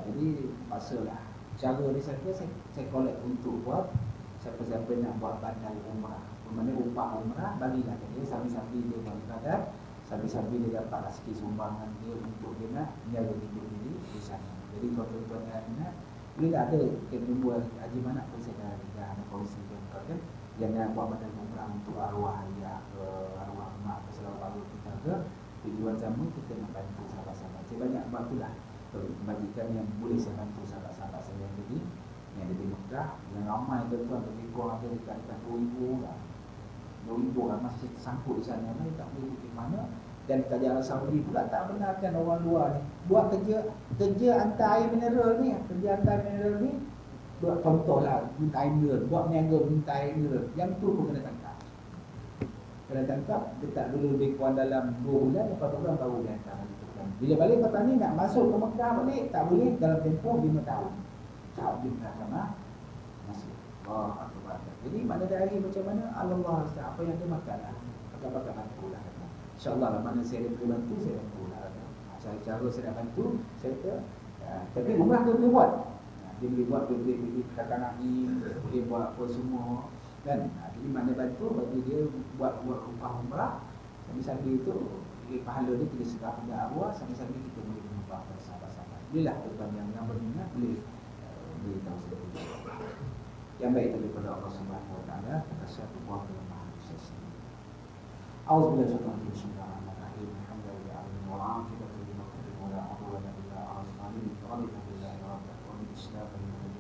Jadi pasalah cara ni saya collect untuk buat siapa-siapa nak buat bandar umrah. Bermakna upah umrah bagilah dia sambil-sambil dia buat ibadat, sambil-sambil dia dapatlah sikit sumbangan dia untuk dia nak menjaga hidup diri di sana. Jadi kalau tuan-tuan nak boleh ada buat haji mana pun saya dah ada kongsikan kan, yang nak buat badan umrah untuk arwah ayah ke arwah mak ke selalu baru kita ke tujuan sama kita nak bantu sahabat-sahabat. Saya banyak bantulah bagikan yang boleh saya bantu sahabat-sahabat saya yang ada di Mekah, yang ramai tuan-tuan lebih kurang ada dekat 2,000 lah. 2,000 lah masih tersangkut di sana, ni tak boleh pergi mana. Dan kerajaan Saudi pula tak benarkan orang luar ni buat kerja hantar air mineral ni. Kerja hantar mineral ni buat contohlah minta air mineral, buat niaga minta air mineral, yang tu pun kena tangkap. Kena tangkap, letak dulu lebih kurang dalam 2 bulan, lepas 2 bulan baru dia hantar balik. Bila balik Patani nak masuk ke Mekah balik, tak boleh dalam tempoh 5 tahun. Tak boleh sama masuk. Allah Akbar. Jadi mana dari macam mana Allah apa yang dia makanlah. Pakai bantulah. InsyaAllah lah mana saya boleh bantu, saya bantu lah. Cara saya nak bantu, saya kata tapi umrah tu boleh buat. Dia boleh buat, boleh katakan lagi, boleh buat apa semua kan. Jadi mana bantu bagi dia buat upah umrah, sambil-sambil itu pahala dia kita sedar pada arwah, sambil-sambil kita boleh mengubah pada sahabat-sahabat. Inilah tuan yang berminat boleh tahu sendiri. Yang baik daripada Allah Subhanahu wa taala, kita satu buah kelemahan saya sendiri. Auzubillahi minasyaitonir rajim. Bismillahirrahmanirrahim. Alhamdulillahi rabbil alamin. Wa la hawla illa billahi rabbil islam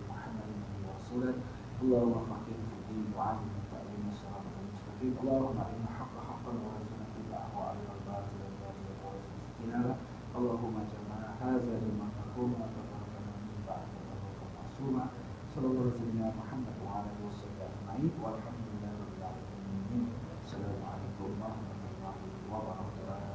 Muhammadin rasulullah. Allahumma faqihna fid din wa 'allimna ta'wil as-siratal mustaqim. Allahumma inna haqqa haqqan wa arzuqna ittiba'ahu wa arina al-batila batilan wa arzuqna ijtinaba. Allahumma jama'na hadza liman taquma wa tabarrakana min ba'dika ma'suma. Sallallahu alaihi wa Muhammad wa ala alihi wasallam ajma'in. Walhamdulillahi rabbil alamin. Assalamualaikum warahmatullahi wabarakatuh.